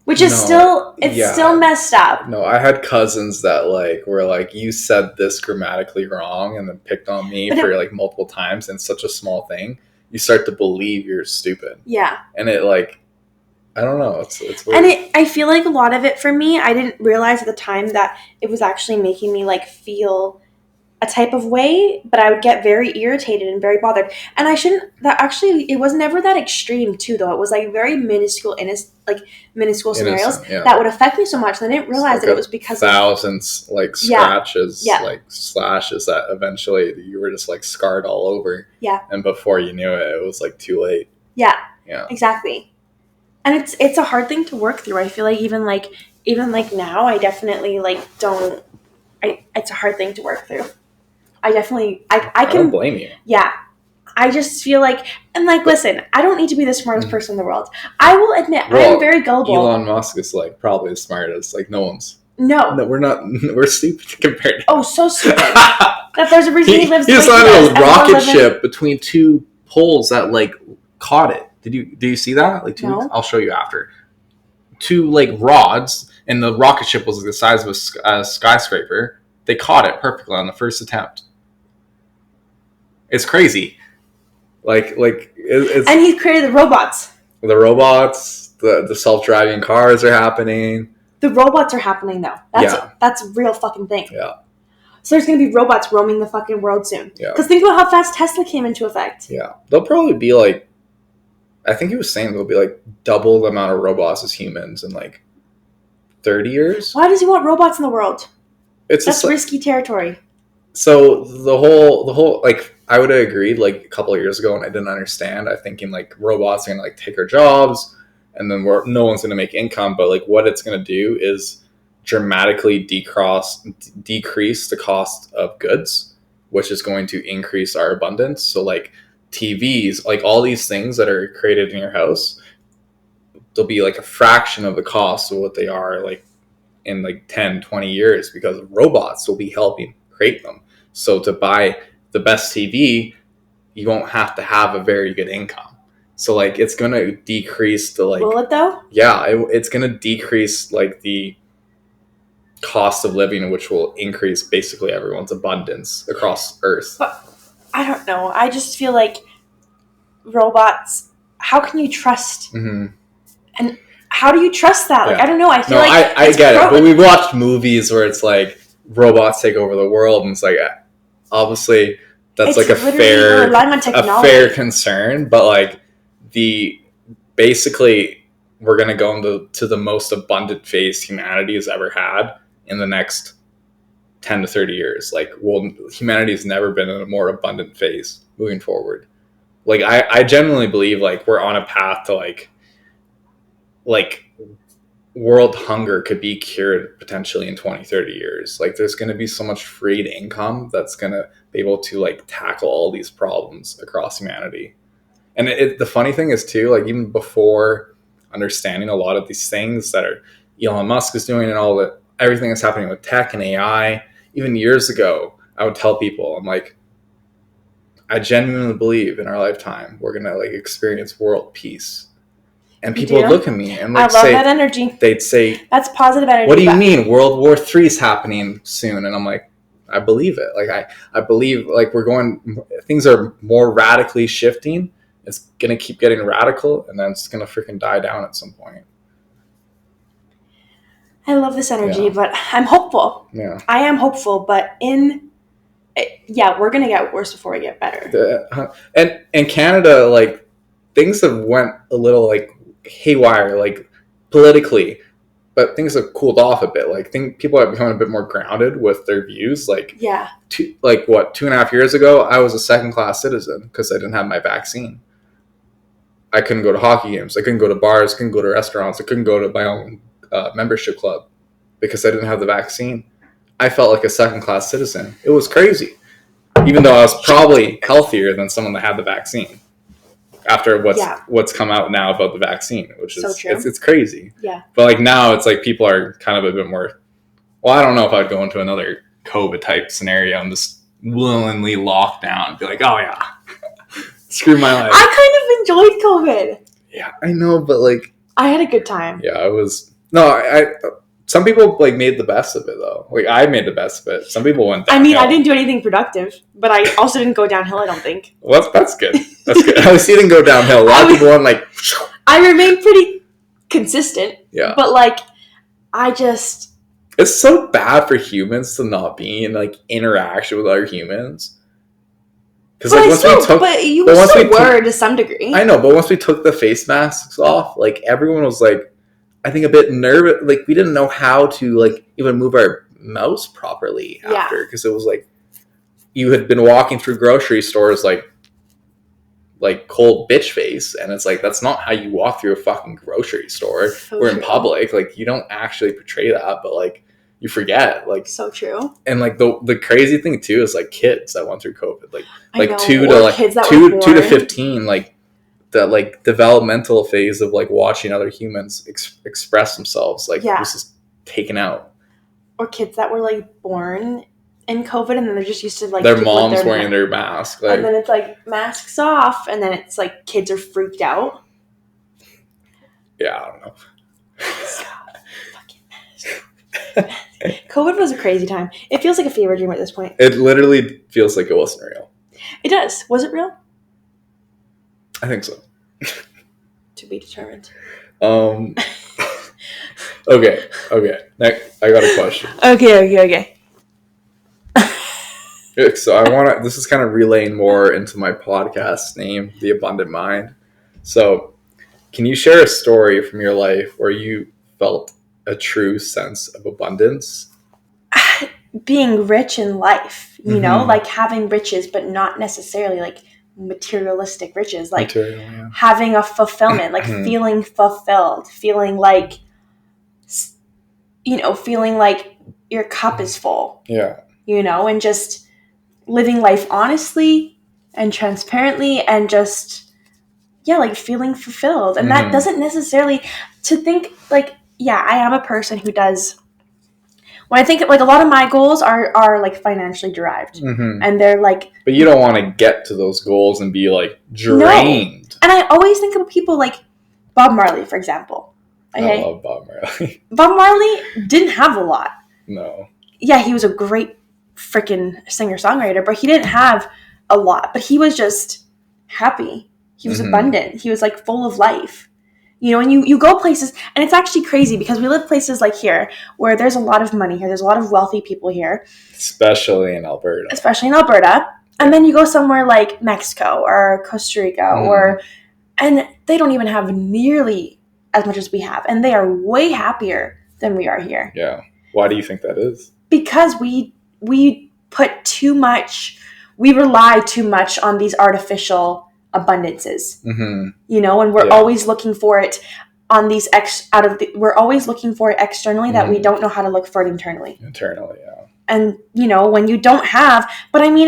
Which is still messed up. No, I had cousins that, like, were like, you said this grammatically wrong and then picked on me for, like, multiple times and such a small thing. You start to believe you're stupid. Yeah. And it, like, I don't know. It's weird. And I feel like a lot of it for me, I didn't realize at the time that it was actually making me like feel a type of way, but I would get very irritated and very bothered. And it was never that extreme too, though. It was like very minuscule scenarios that would affect me so much. And I didn't realize that it was because thousands like scratches, like slashes that eventually you were just like scarred all over. Yeah. And before you knew it, it was like too late. Yeah. Yeah. Exactly. And it's a hard thing to work through. I feel like even now, I definitely like don't. It's a hard thing to work through. I definitely I can. I don't blame you. Yeah, I just feel like, and like, listen, I don't need to be the smartest person in the world. I will admit, I am very gullible. Elon Musk is like probably the smartest. Like no one's. No, we're not. We're stupid compared. Oh, so stupid. That there's a reason he lives. He just landed a rocket ship between 2 poles that like caught it. Do you see that? Like 2 weeks? I'll show you after. 2 like rods, and the rocket ship was the size of a skyscraper. They caught it perfectly on the first attempt. It's crazy. It's, and he created the robots. The robots, the self-driving cars are happening. The robots are happening though. That's a real fucking thing. Yeah. So there's going to be robots roaming the fucking world soon. Yeah. Because think about how fast Tesla came into effect. Yeah. They'll probably be like, I think he was saying there'll be like double the amount of robots as humans in like 30 years. Why does he want robots in the world? That's risky territory. So the whole like, I would have agreed like a couple of years ago when I didn't understand. I thinking like robots are gonna like take our jobs, and then no one's gonna make income. But like what it's gonna do is dramatically decrease the cost of goods, which is going to increase our abundance. So like TVs, like all these things that are created in your house, they'll be like a fraction of the cost of what they are like in like 10, 20 years, because robots will be helping create them. So to buy the best TV, you won't have to have a very good income. So like it's going to decrease the like... Will it though? Yeah, it's going to decrease like the cost of living, which will increase basically everyone's abundance across Earth. But I don't know. I just feel like robots, how can you trust? Mm-hmm. And how do you trust that? Like, I don't know. I feel I get it. But we've watched movies where it's like robots take over the world, and it's like, obviously that's like a fair concern. But like basically we're going to go into the most abundant phase humanity has ever had in the next 10 to 30 years. Like, humanity has never been in a more abundant phase moving forward. Like, I genuinely believe like we're on a path to like world hunger could be cured potentially in 20, 30 years. Like, there's going to be so much freed income that's going to be able to like tackle all these problems across humanity. And the funny thing is too, like even before understanding a lot of these things that are Elon Musk is doing and everything that's happening with tech and AI, even years ago, I would tell people, I'm like, I genuinely believe in our lifetime we're going to like experience world peace. And people would look at me and like, I love that energy. They'd say, that's positive energy. What do you mean World War III is happening soon? And I'm like, I believe it. Like I believe like things are more radically shifting. It's going to keep getting radical, and then it's going to freaking die down at some point. I love this energy, but I'm hopeful. Yeah. I am hopeful, but we're going to get worse before we get better. And Canada, like, things have went a little, like, haywire, like, politically, but things have cooled off a bit. Like, people are becoming a bit more grounded with their views. Like, 2.5 years ago, I was a second-class citizen because I didn't have my vaccine. I couldn't go to hockey games. I couldn't go to bars. I couldn't go to restaurants. I couldn't go to my own membership club because I didn't have the vaccine. I felt like a second-class citizen. It was crazy, even though I was probably healthier than someone that had the vaccine. After what's come out now about the vaccine, which is so true. It's crazy. Yeah. But like now, it's like people are kind of a bit more. Well, I don't know if I'd go into another COVID type scenario and just willingly lock down and be like, oh yeah. Screw my life. I kind of enjoyed COVID. Yeah, I know, but like... I had a good time. Yeah, it was... No, some people like made the best of it, though. Like, I made the best of it. Some people went downhill. I mean, I didn't do anything productive, but I also didn't go downhill, I don't think. Well, that's good. That's good. At least you didn't go downhill. A lot of people went like... I remained pretty consistent. Yeah. But like, I just... It's so bad for humans to not be in like interaction with other humans. Because like you still were to some degree. I know, but once we took the face masks off, like everyone was like, I think a bit nervous. Like we didn't know how to like even move our mouse properly after, because it was like you had been walking through grocery stores like cold bitch face, and it's like that's not how you walk through a fucking grocery store. We're in public, like you don't actually portray that, but like. You forget, like so true. And like the crazy thing too is like kids that went through COVID, like 2 to 15, like that like developmental phase of like watching other humans express themselves, like was just taken out. Or kids that were like born in COVID and then they're just used to like their moms wearing their mask, like, and then it's like masks off, and then it's like kids are freaked out. Yeah, I don't know. COVID was a crazy time. It feels like a fever dream at this point. It literally feels like it wasn't real. It does. Was it real? I think so. To be determined. Okay. Next, I got a question. Okay. So this is kind of relaying more into my podcast name, The Abundant Mind. So can you share a story from your life where you felt a true sense of abundance? Being rich in life, you know, like having riches, but not necessarily like materialistic riches, like having a fulfillment, like feeling fulfilled, feeling like, you know, feeling like your cup is full, you know, and just living life honestly and transparently and just, like feeling fulfilled. And that doesn't necessarily to think like, I am a person who does, when I think like a lot of my goals are like financially derived, and they're like, but you don't want to get to those goals and be like drained. No. And I always think of people like Bob Marley, for example. Okay? I love Bob Marley. Bob Marley didn't have a lot. No. Yeah, he was a great freaking singer-songwriter, but he didn't have a lot. But he was just happy. He was abundant. He was like full of life. You know, and you go places, and it's actually crazy because we live places like here where there's a lot of money here. There's a lot of wealthy people here. Especially in Alberta. And then you go somewhere like Mexico or Costa Rica and they don't even have nearly as much as we have. And they are way happier than we are here. Yeah. Why do you think that is? Because we put too much, we rely too much on these artificial abundances, you know, and we're always looking for it on these we're always looking for it externally that we don't know how to look for it internally. And, you know, when you don't have, but I mean,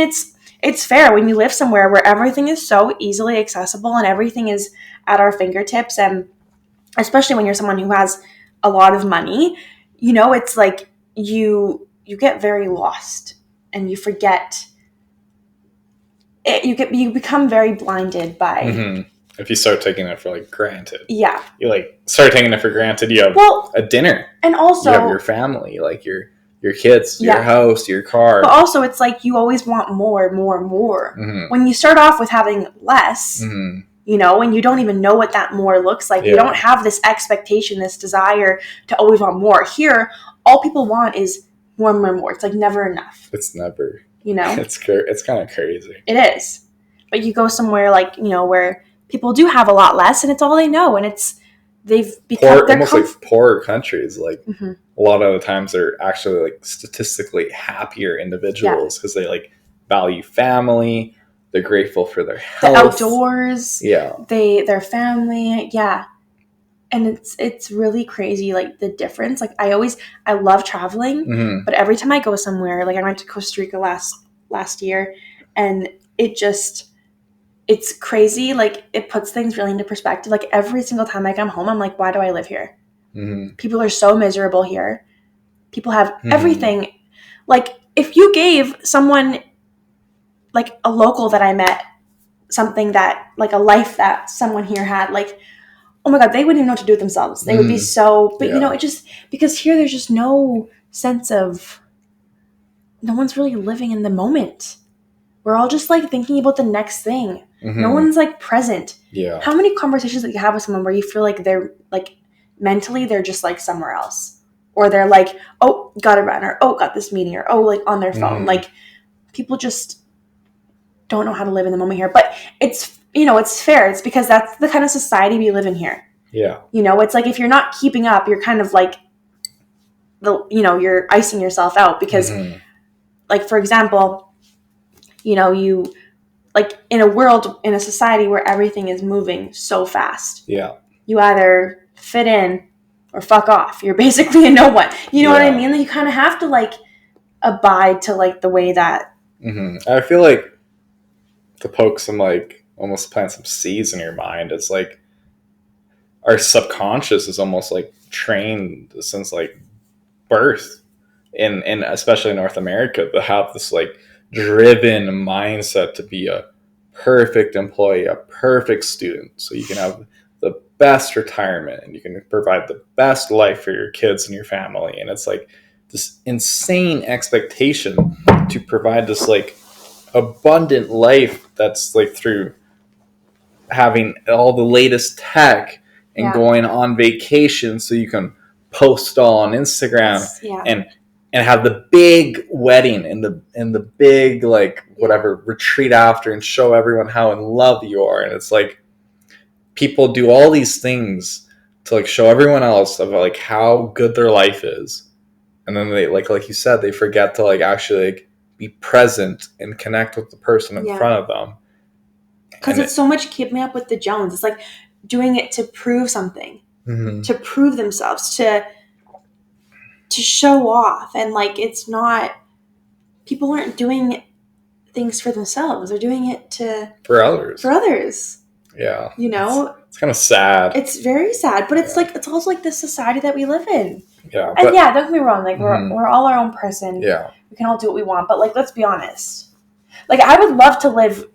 it's fair when you live somewhere where everything is so easily accessible and everything is at our fingertips. And especially when you're someone who has a lot of money, you know, it's like you get very lost and you forget it, you become very blinded by if you start taking it for like granted. Yeah. You like start taking it for granted. You have a dinner. And also you have your family, like your kids, your house, your car. But also it's like you always want more. When you start off with having less, you know, and you don't even know what that more looks like. You don't have this expectation, this desire to always want more. Here, all people want is more. It's like never enough. It's never. You know? It's kind of crazy. It is. But you go somewhere like, you know, where people do have a lot less and it's all they know. And they've become... almost like poorer countries. Like a lot of the times they're actually like statistically happier individuals because they like value family. They're grateful for their health. The outdoors. Yeah. Their family. Yeah. And it's really crazy, like the difference. Like I love traveling, but every time I go somewhere, like I went to Costa Rica last year, and it's crazy. Like it puts things really into perspective. Like every single time I come home, I'm like, why do I live here? People are so miserable here. People have everything. Like if you gave someone, like a local that I met, something that like a life that someone here had, like, oh my God, they wouldn't even know what to do with themselves. They would be so, but you know, it just, because here there's just no sense of, no one's really living in the moment. We're all just like thinking about the next thing. No one's like present. Yeah. How many conversations that you have with someone where you feel like they're like, mentally, they're just like somewhere else. Or they're like, oh, gotta run, or oh, got this meeting, or oh, like on their phone. Like people just don't know how to live in the moment here. But it's, you know, it's fair. It's because that's the kind of society we live in here. Yeah. You know, it's like if you're not keeping up, you're kind of like, you're icing yourself out because, like, for example, you know, you, like, in a society where everything is moving so fast. Yeah. You either fit in or fuck off. You're basically a no one. You know what I mean? That you kind of have to, like, abide to, like, the way that. I feel like to poke some, like, almost plant some seeds in your mind, it's like our subconscious is almost like trained since like birth in especially in North America to have this like driven mindset to be a perfect employee, a perfect student, so you can have the best retirement and you can provide the best life for your kids and your family. And it's like this insane expectation to provide this like abundant life that's like through having all the latest tech and going on vacation so you can post all on Instagram and have the big wedding and the big like whatever retreat after and show everyone how in love you are. And it's like people do all these things to like show everyone else of like how good their life is, and then they like you said, they forget to like actually like be present and connect with the person in front of them. Because it's so much keeping up with the Jones. It's like doing it to prove something, to prove themselves, to show off, and like it's not. People aren't doing things for themselves; they're doing it for others. Yeah, you know, it's kind of sad. It's very sad, but it's like it's also like the society that we live in. Yeah, and don't get me wrong. Like we're all our own person. Yeah, we can all do what we want, but like let's be honest. Like I would love to live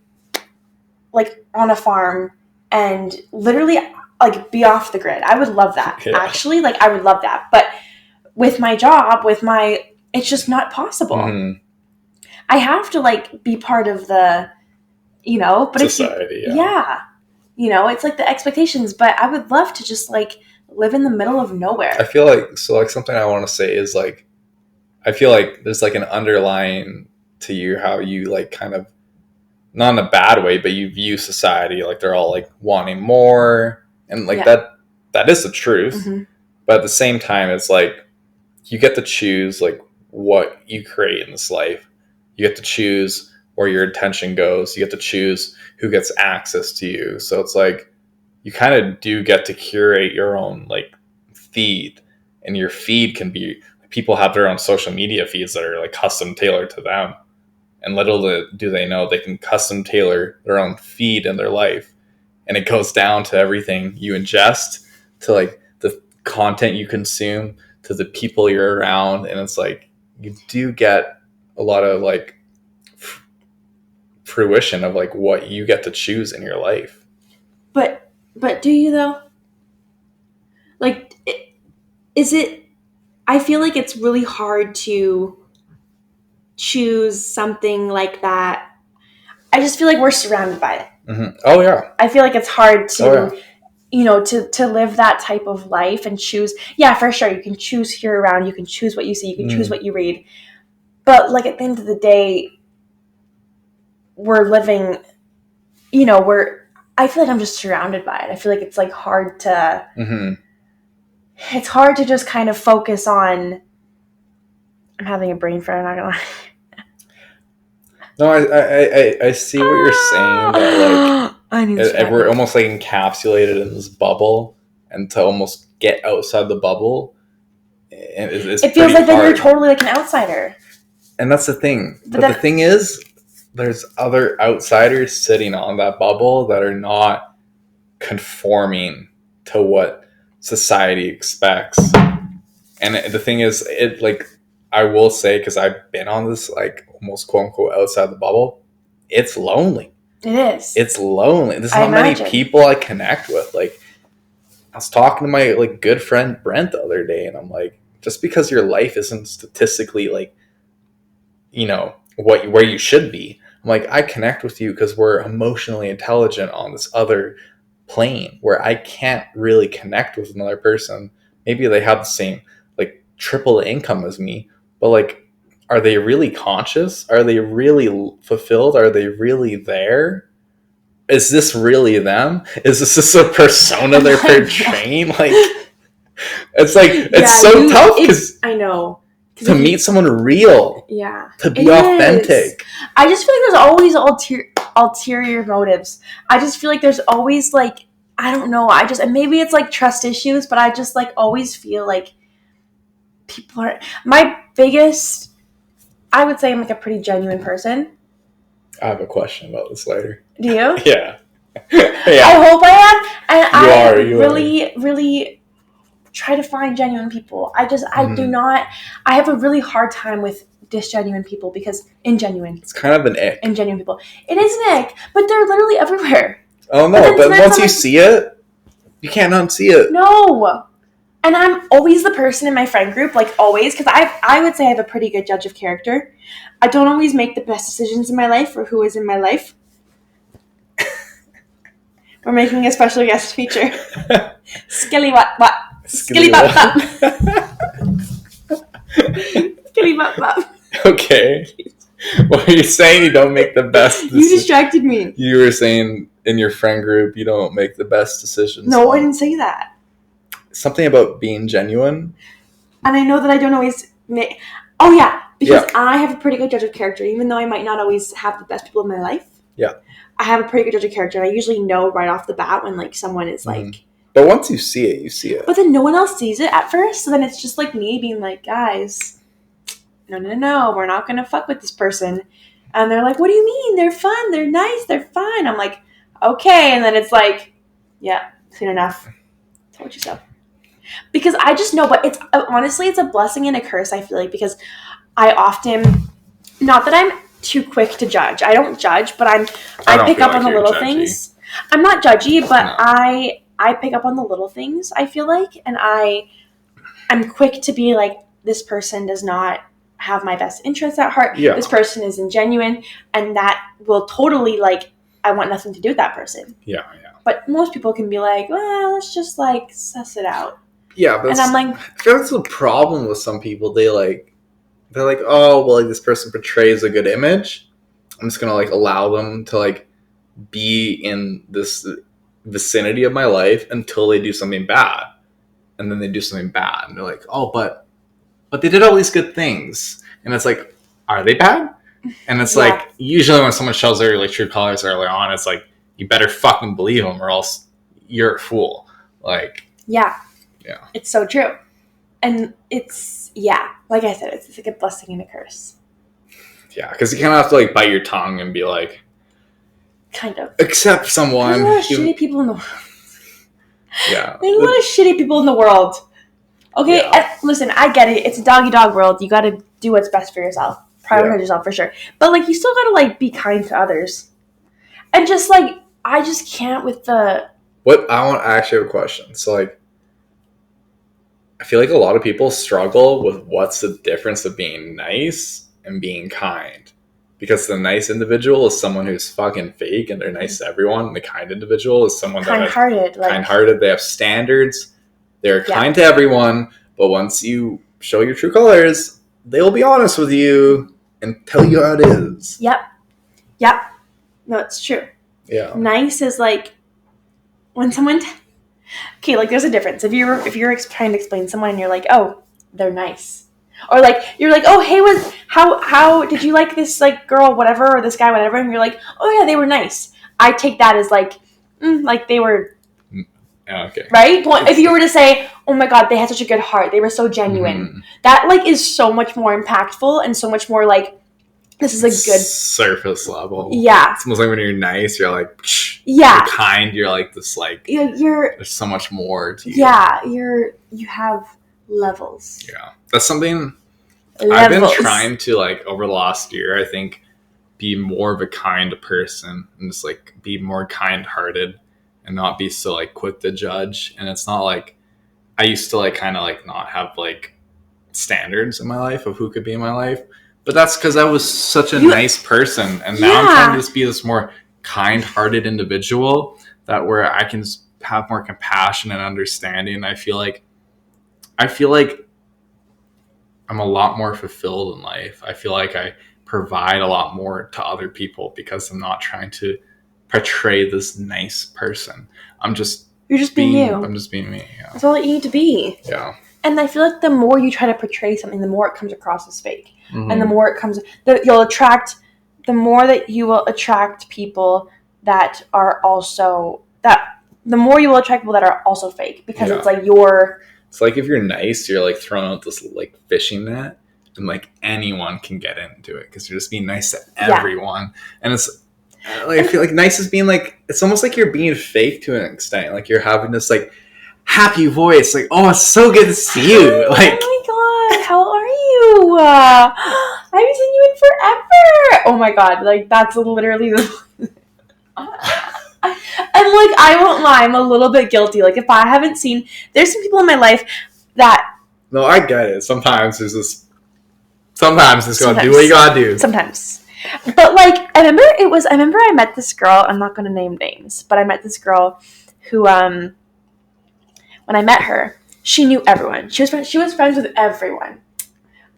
like on a farm and literally like be off the grid. I would love that. Yeah. Actually, like I would love that. But with my job, it's just not possible. I have to like be part of the, but society. It's like the expectations. But I would love to just like live in the middle of nowhere. I feel like something I want to say is like, I feel like there's like an underlying to you how you like kind of, not in a bad way, but you view society like they're all like wanting more, and like that is the truth. But at the same time, it's like you get to choose like what you create in this life. You get to choose where your attention goes. You get to choose who gets access to you. So it's like you kind of do get to curate your own like feed, and your feed can be, people have their own social media feeds that are like custom tailored to them. And little do they know they can custom tailor their own feed in their life. And it goes down to everything you ingest, to like the content you consume, to the people you're around. And it's like you do get a lot of like fruition of like what you get to choose in your life. But do you though? Like, is it? I feel like it's really hard to choose something like that. I just feel like we're surrounded by it. Oh yeah. I feel like it's hard to, to live that type of life and choose. Yeah, for sure. You can choose who you're around. You can choose what you see. You can choose what you read. But like at the end of the day, we're living, I feel like I'm just surrounded by it. I feel like it's like hard to, it's hard to just kind of focus on, I'm having a brain fart, I'm not gonna lie. No, I see what you're saying. That like we're almost like encapsulated in this bubble, and to almost get outside the bubble, and it feels like then you're totally like an outsider. And that's the thing. But the thing is, there's other outsiders sitting on that bubble that are not conforming to what society expects. And the thing is, it like, I will say, because I've been on this like almost quote unquote outside the bubble, it's lonely. It is. It's lonely. There's not many people I connect with. Like, I was talking to my like good friend Brent the other day, and I'm like, just because your life isn't statistically like, where you should be, I'm like, I connect with you because we're emotionally intelligent on this other plane where I can't really connect with another person. Maybe they have the same like triple income as me, but like, are they really conscious? Are they really fulfilled? Are they really there? Is this really them? Is this just a persona they're portraying? Like, it's like, it's so tough because I know. To meet someone real. Yeah. To be authentic. Is. I just feel like there's always ulterior motives. I just feel like there's always like, I don't know. And maybe it's like trust issues, but I just like always feel like people are, I would say I'm like a pretty genuine person. I have a question about this later. Do you? Yeah. I hope I am. And you really, really try to find genuine people. I do not, I have a really hard time with disgenuine people because ingenuine. It's kind of an ick. Ingenuine people. It is an ick, but they're literally everywhere. Oh no, but once you see it, you can't unsee it. No. And I'm always the person in my friend group, like always, because I would say I have a pretty good judge of character. I don't always make the best decisions in my life or who is in my life. We're making a special guest feature. Skilly what? Skilly bop bop. Skilly bop bop. Okay. Well, you're saying you don't make the best decisions. You distracted me. You were saying in your friend group you don't make the best decisions. No, I didn't say that. something about being genuine. And I know that I don't always... Oh, yeah. Because I have a pretty good judge of character, even though I might not always have the best people in my life. Yeah. I have a pretty good judge of character, and I usually know right off the bat when, like, someone is, like... But once you see it, you see it. But then no one else sees it at first, so then it's just, like, me being like, guys, no, we're not going to fuck with this person. And they're like, what do you mean? They're fun, they're nice, they're fine. I'm like, okay. And then it's like, yeah, soon enough. Told you so. Because I just know, but it's honestly, it's a blessing and a curse, I feel like, because I often, not that I'm too quick to judge. I don't judge, but I pick up on the little things. I'm not judgy, but I pick up on the little things, I feel like, and I'm quick to be like, this person does not have my best interests at heart. Yeah. This person is ingenuine, and that will totally, like, I want nothing to do with that person. Yeah. But most people can be like, well, let's just, like, suss it out. Yeah, but and I'm like, I feel that's the problem with some people. They're like, oh, well, like, this person portrays a good image. I'm just gonna, like, allow them to, like, be in this vicinity of my life until they do something bad, and then they do something bad, and they're like, oh, but they did all these good things, and it's like, are they bad? And it's like, usually when someone shows their, like, true colors early on, it's like, you better fucking believe them, or else you're a fool. Like, yeah, it's so true. And it's, like I said, it's like a blessing and a curse. Yeah, because you kind of have to, like, bite your tongue and be like, kind of accept someone. There's a lot of shitty people in the world. Yeah, there's a lot of shitty people in the world. Okay, listen, I get it. It's a dog world. You got to do what's best for yourself. Prioritize yourself for sure. But, like, you still got to, like, be kind to others. And just, like, I just can't with the... What? I actually have a question. So, like, I feel like a lot of people struggle with what's the difference of being nice and being kind. Because the nice individual is someone who's fucking fake and they're nice to everyone. And the kind individual is someone kind-hearted. They have standards. They're kind to everyone. But once you show your true colors, they will be honest with you and tell you how it is. Yep. No, it's true. Yeah. Nice is like when someone... Okay, like, there's a difference. If you're trying to explain someone and you're like, oh, they're nice. Or, like, you're like, oh, hey, how did you like this, like, girl, whatever, or this guy, whatever, and you're like, oh, yeah, they were nice. I take that as, like, like, they were... Okay. Right? But if you were to say, oh, my God, they had such a good heart. They were so genuine. That, like, is so much more impactful and so much more, like, this is a good... surface level. Yeah. It's almost like when you're nice, you're like... Yeah. You're kind, you're like this, like... There's so much more to you. Yeah, you have levels. Yeah. That's something I've been trying to, like, over the last year, I think, be more of a kind person and just, like, be more kind-hearted and not be so, like, quick to judge. And it's not like... I used to, like, kind of, like, not have, like, standards in my life of who could be in my life. But that's because I was such a nice person. And now I'm trying to just be this more kind-hearted individual that where I can have more compassion and understanding. I feel like I'm a lot more fulfilled in life. I feel like I provide a lot more to other people because I'm not trying to portray this nice person. You're just being you. I'm just being me. Yeah. That's all that you need to be. Yeah. And I feel like the more you try to portray something, the more it comes across as fake. And the more it comes, the more that you will attract people that are also, the more you will attract people that are also fake. Because it's like it's like if you're nice, you're like throwing out this like fishing net and like anyone can get into it because you're just being nice to everyone. And it's like, I feel like nice is being like, it's almost like you're being fake to an extent. Like you're having this like happy voice, like, oh, it's so good to see you. Like, oh my God, how are you? I haven't seen you in forever. Oh my God, like that's literally the... And like, I won't lie, I'm a little bit guilty. Like if I haven't seen, there's some people in my life that... No, I get it. Sometimes there's this... Sometimes just gotta do what you gotta do. Sometimes. But like, I remember I met this girl, I'm not gonna name names, but I met this girl who, when I met her, she knew everyone. She was friends with everyone.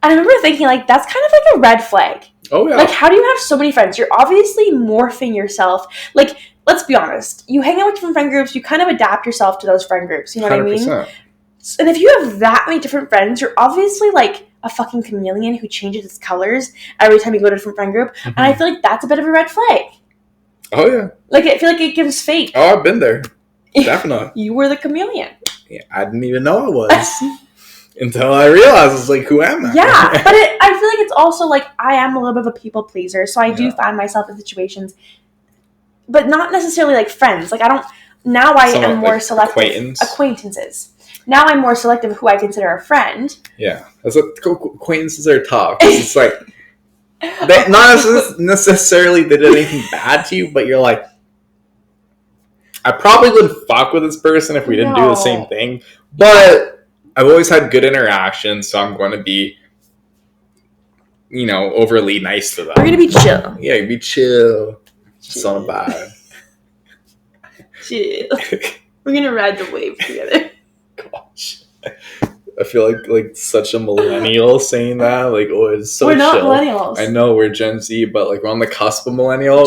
And I remember thinking, like, that's kind of like a red flag. Oh, yeah. Like, how do you have so many friends? You're obviously morphing yourself. Like, let's be honest. You hang out with different friend groups. You kind of adapt yourself to those friend groups. You know what 100%. I mean? And if you have that many different friends, you're obviously like a fucking chameleon who changes its colors every time you go to a different friend group. Mm-hmm. And I feel like that's a bit of a red flag. Oh, yeah. Like, I feel like it gives fate. Oh, I've been there. Definitely. You were the chameleon. Yeah, I didn't even know I was. Until I realized, it's like, who am I? Yeah, but I feel like it's also like, I am a little bit of a people pleaser, so I do find myself in situations, but not necessarily like friends. Like, I don't, now I am more selective. Acquaintances. Now I'm more selective of who I consider a friend. Yeah. That's what acquaintances are tough. It's like, they, not necessarily they did anything bad to you, but you're like, I probably wouldn't fuck with this person if we didn't do the same thing. But I've always had good interactions, so I'm going to be, overly nice to them. We're going to be chill. Yeah, be chill. It's not bad. Chill. We're going to ride the wave together. Gosh. I feel like such a millennial saying that. Like, oh, it's so We're not chill. Millennials. I know we're Gen Z, but like we're on the cusp of millennial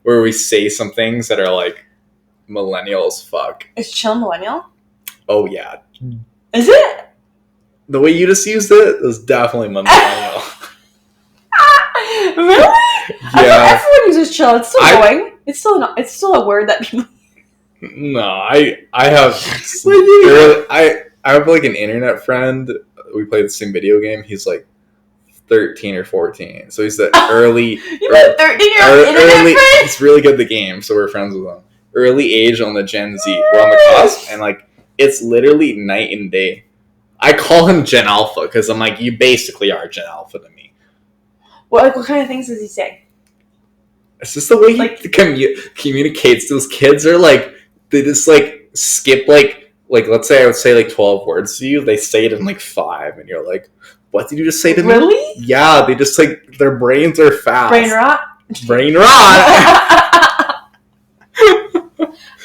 where we say some things that are like millennial as fuck. Is chill millennial? Oh yeah. Is it? The way you just used it was definitely millennial. Really? Yeah. Everyone uses chill. It's still going. It's still not. It's still a word that people. No, I have. I have like an internet friend. We play the same video game. He's like 13 or 14, so he's the early. You have a 13-year-old internet friend? He's really good at the game, so we're friends with him. Early age on the Gen Z. We're on the cusp, and like it's literally night and day. I call him Gen Alpha because I'm like, you basically are Gen Alpha to me. What kind of things does he say? It's just the way he communicates. Those kids are like, they just like skip like let's say I would say like 12 words to you. They say it in like 5, and you're like, what did you just say to me? Really? Yeah, they just like, their brains are fast. Brain rot? Brain rot!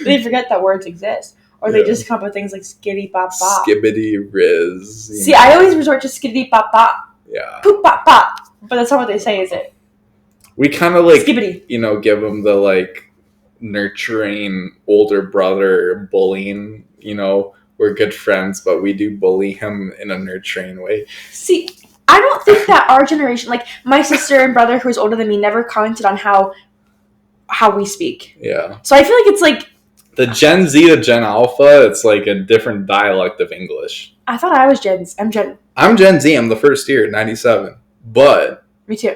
They forget that words exist. Or they just come up with things like skitty bop bop. Skibbity riz. See, I always resort to skitty bop bop. Yeah. Poop bop bop. But that's not what they say, is it? We kind of like, Skibbity. Give them the like nurturing older brother bullying, we're good friends, but we do bully him in a nurturing way. See, I don't think that our generation, like my sister and brother who's older than me, never commented on how we speak. Yeah. So I feel like it's like the Gen Z to Gen Alpha, it's like a different dialect of English. I thought I was Gen Z. I'm Gen Z. I'm the first year, 97. But me too.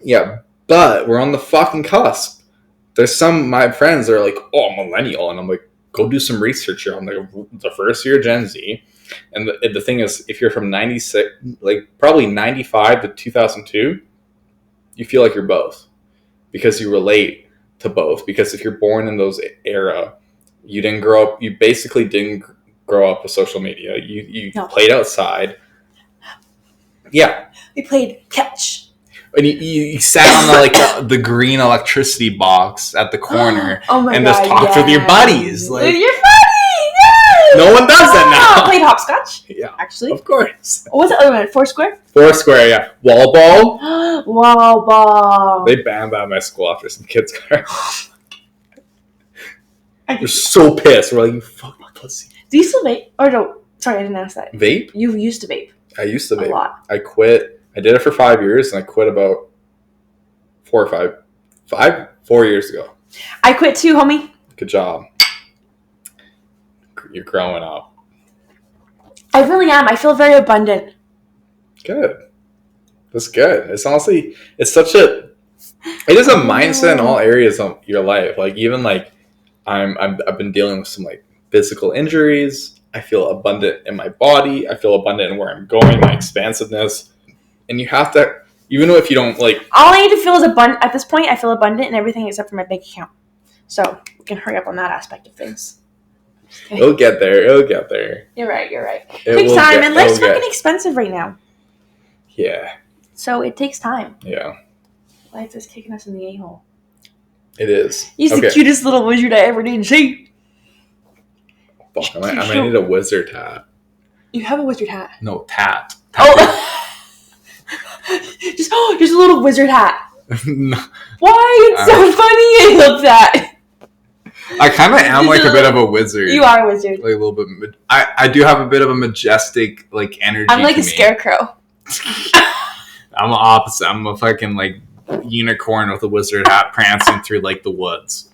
Yeah, but we're on the fucking cusp. There's some my friends that are like, oh, millennial, and I'm like, go do some research here on the first year Gen Z. And the thing is, if you're from 96, like probably 95 to 2002, you feel like you're both because you relate to both. Because if you're born in those era, you basically didn't grow up with social media. You played outside. Yeah. We played catch. And you sat on the green electricity box at the corner and just talked with your buddies. Like, with your buddies! Yes! No one does that now. Played hopscotch? Yeah. Actually. Of course. What was the other one? Foursquare? Foursquare, yeah. Wall ball? Wall ball. They banned that at my school after some kids got They're so pissed. We're like, you fucking pussy. Do you still vape? Or no, sorry, I didn't ask that. Vape? You used to vape. I used to vape. A lot. I quit. I did it for 5 years, and I quit about 4 years ago. I quit too, homie. Good job. You're growing up. I really am. I feel very abundant. Good. That's good. It's honestly, it is a mindset in all areas of your life. Like even like I've been dealing with some like physical injuries. I feel abundant in my body. I feel abundant in where I'm going, my expansiveness. And you have to, even if you don't like... All I need to feel is abundant. At this point, I feel abundant in everything except for my bank account. So we can hurry up on that aspect of things. Okay. It'll get there. You're right. It takes time. And life's fucking expensive right now. Yeah. So it takes time. Yeah. Life is kicking us in the a-hole. It is. He's the cutest little wizard I ever did see. Fuck, I might need a wizard hat. You have a wizard hat? No, tat. Oh! just a little wizard hat. No. Why? It's so funny. I love that. I kind of am like a bit of a wizard. You are a wizard. Like a little bit. I do have a bit of a majestic like energy. I'm like a scarecrow. I'm the opposite. I'm a fucking like unicorn with a wizard hat prancing through like the woods.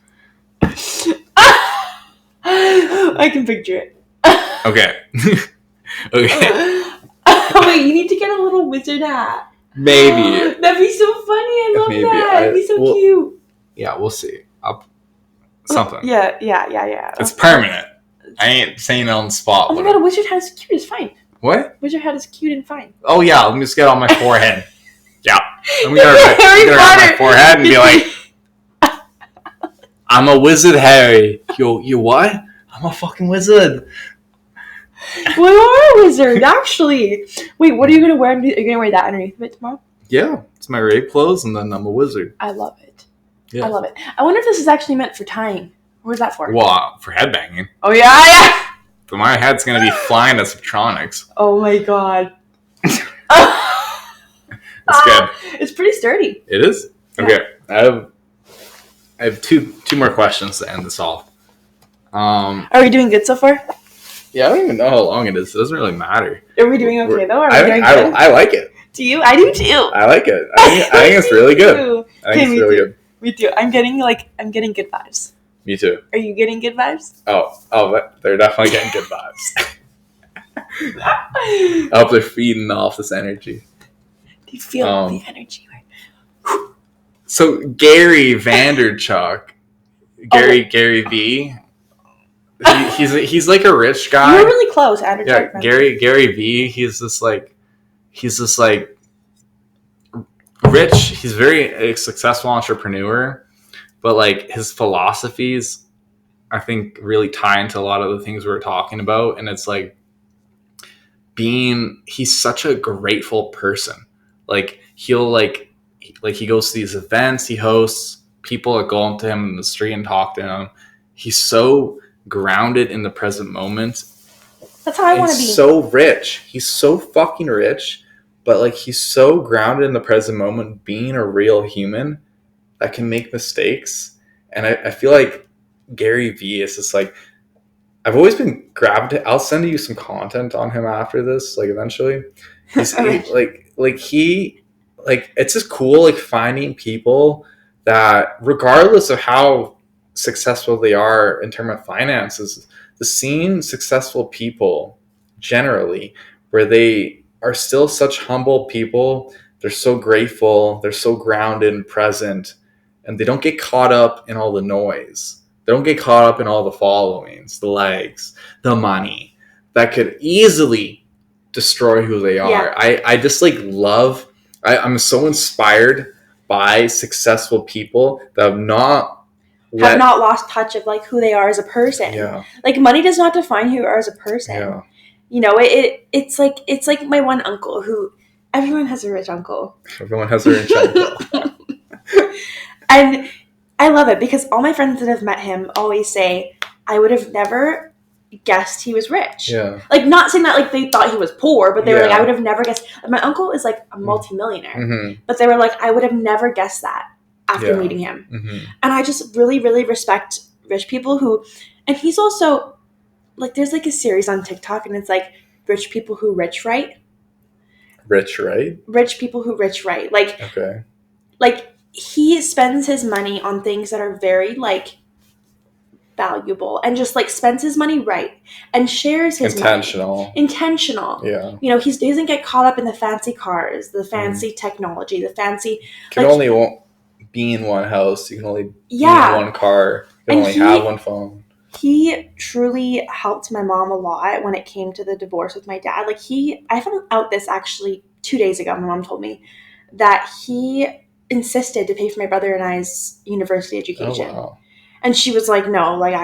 I can picture it. Okay. Okay. Wait, you need to get a little wizard hat. Maybe. That'd be so funny. I love that. It'd be so cute. Yeah, we'll see. Something. Yeah. It's permanent. I ain't saying it on the spot. Oh my god, a wizard hat is cute. It's fine. What? Wizard hat is cute and fine. Oh yeah, let me just get it on my forehead. Yeah. Let me get it on my forehead and be like, I'm a wizard, Harry. You what? I'm a fucking wizard. Well, you are a wizard, actually. Wait, what are you gonna wear? Are you gonna wear that underneath of it tomorrow? Yeah, it's my rape clothes, and then I'm a wizard. I love it. Yeah. I love it. I wonder if this is actually meant for tying. Where's that for? Well, for headbanging. Oh yeah. But my head's gonna be flying to subtronics. Oh my god. That's good. It's pretty sturdy. It is? Okay. Yeah. I have two more questions to end this off. Are we doing good so far? Yeah, I don't even know how long it is. It doesn't really matter. Are we doing okay though? Are we doing good? I like it. Do you? I do too. I like it. I think it's really good. I think it's really good. Me too. I'm getting good vibes. Me too. Are you getting good vibes? Oh, they're definitely getting good vibes. I hope they're feeding off this energy. Do you feel the energy? So Gary Vanderchuck, Gary V. He's like a rich guy. You were really close, Andrew. Yeah, Gary V. He's just like rich. He's a successful entrepreneur, but like his philosophies, I think, really tie into a lot of the things we were talking about. And it's like he's such a grateful person. Like he'll like he goes to these events, he hosts, people that go up to him in the street and talk to him. He's so grounded in the present moment. That's how I want to be. So rich. He's so fucking rich, but like he's so grounded in the present moment, being a real human that can make mistakes. And I feel like Gary Vee is just like, I've always been gravitated. I'll send you some content on him after this, like eventually. He's it's just cool, like finding people that, regardless of how successful they are in terms of finances, seeing successful people generally, where they are still such humble people, they're so grateful, they're so grounded and present, and they don't get caught up in all the noise. They don't get caught up in all the followings, the likes, the money that could easily destroy who they are. Yeah. I just like love. I'm so inspired by successful people that have not lost touch of like who they are as a person. Yeah. Like money does not define who you are as a person. Yeah. You know, it's like my one uncle who, everyone has a rich uncle. Everyone has a rich uncle. And I love it because all my friends that have met him always say, I would have never guessed he was rich. Yeah. Like, not saying that like they thought he was poor, but they were like, I would have never guessed. My uncle is like a multimillionaire. Mm-hmm. But they were like, I would have never guessed that after meeting him. Mm-hmm. And I just really, really respect rich people who, and he's also, like, there's like a series on TikTok and it's like rich people who rich right. Rich right? Rich people who rich right. Like, okay. Like, he spends his money on things that are very, like, valuable and just, like, spends his money right and shares his money. Intentional. Yeah. You know, he doesn't get caught up in the fancy cars, the fancy technology, the fancy... You can only be in one house. You can only be in one car. You can only have one phone. He truly helped my mom a lot when it came to the divorce with my dad. Like, I found out this actually 2 days ago. My mom told me that he insisted to pay for my brother and I's university education. Oh, wow. And she was like, no, like,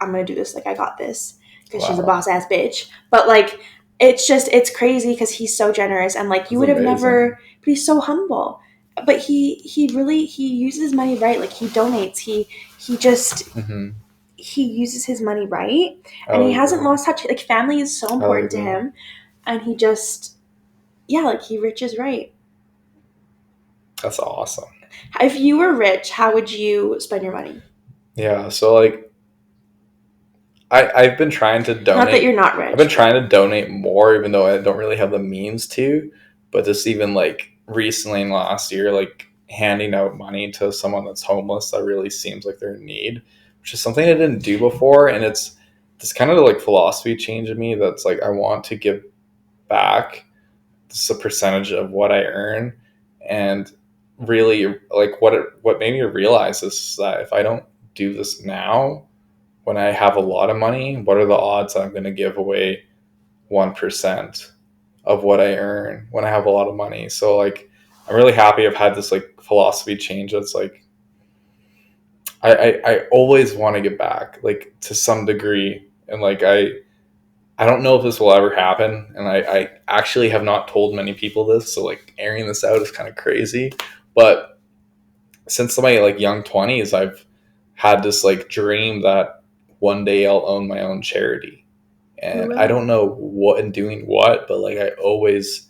I'm going to do this. Like, I got this. Because she's a boss-ass bitch. But, like, it's crazy because he's so generous. And, like, you would have never, but he's so humble. But he uses money right. Like, he donates. He just, he uses his money right. And he hasn't lost touch. Like, family is so important to him. And he just, like, he riches right. That's awesome. If you were rich, how would you spend your money? Yeah, so like I've been trying to donate. Not that you're not rich. I've been trying to donate more, even though I don't really have the means to. But just even like recently in last year, like handing out money to someone that's homeless that really seems like they're in need, which is something I didn't do before. And it's this kind of like philosophy change in me that's like I want to give back just a percentage of what I earn. And really like what made me realize is that if I don't do this now, when I have a lot of money, what are the odds I'm going to give away 1% of what I earn when I have a lot of money? So like, I'm really happy I've had this like philosophy change. That's like, I always want to give back like to some degree. And like, I don't know if this will ever happen. And I actually have not told many people this. So like airing this out is kind of crazy, but since my like young 20s, I've had this like dream that one day I'll own my own charity. And I don't know what and doing what, but like I always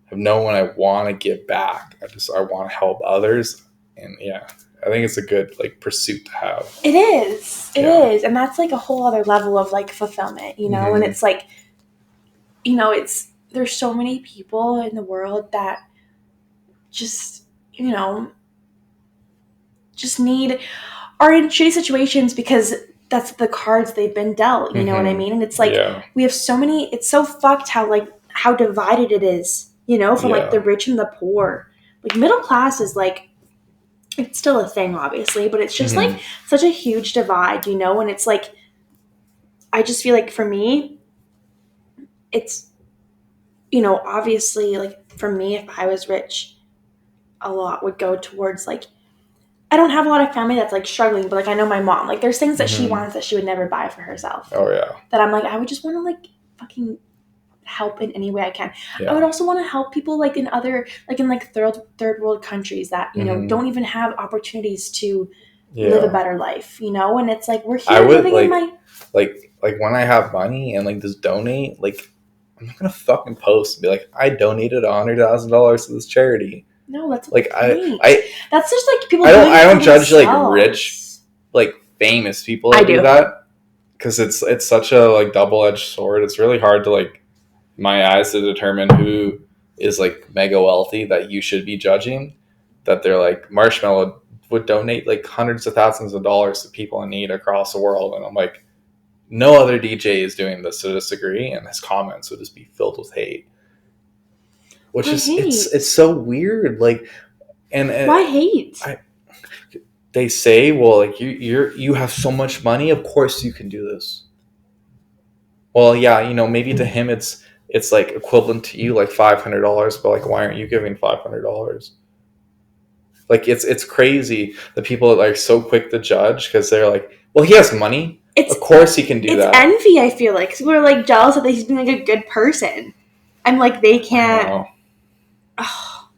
have known when I want to give back. I want to help others. And yeah, I think it's a good like pursuit to have. It is. It is. And that's like a whole other level of like fulfillment, you know? Mm-hmm. And it's like, you know, there's so many people in the world that just, you know, just are in shitty situations because that's the cards they've been dealt, you know what I mean? And it's like, we have so many, it's so fucked how divided it is, you know, from like the rich and the poor. Like middle class is like, it's still a thing obviously, but it's just like such a huge divide, you know? And it's like, I just feel like for me, it's, you know, obviously like for me, if I was rich, a lot would go towards like, I don't have a lot of family that's like struggling, but like I know my mom, like there's things that she wants that she would never buy for herself. Oh yeah. That I'm like, I would just want to like fucking help in any way I can. Yeah. I would also want to help people like in other, like in like third world countries that, you know, don't even have opportunities to live a better life, you know? And it's like, we're here living like, in my... Like when I have money and like just donate, like I'm not going to fucking post and be like, I donated $100,000 to this charity. No, that's like I that's just like people. I don't judge like rich, like famous people that do that, because it's such a like double-edged sword. It's really hard to like, in my eyes, to determine who is like mega wealthy that you should be judging. That they're like Marshmallow would donate like hundreds of thousands of dollars to people in need across the world, and I'm like, no other DJ is doing this to this degree, and his comments would just be filled with hate. Which is it's so weird, like, and why hate? They say, well, like you have so much money, of course you can do this. Well, yeah, you know, maybe to him it's like equivalent to you like $500, but like why aren't you giving $500? Like it's crazy that people are like so quick to judge because they're like, well, he has money, of course he can do that. It's envy, I feel like, because we're like jealous that he's being like a good person, and like they can't. Oh,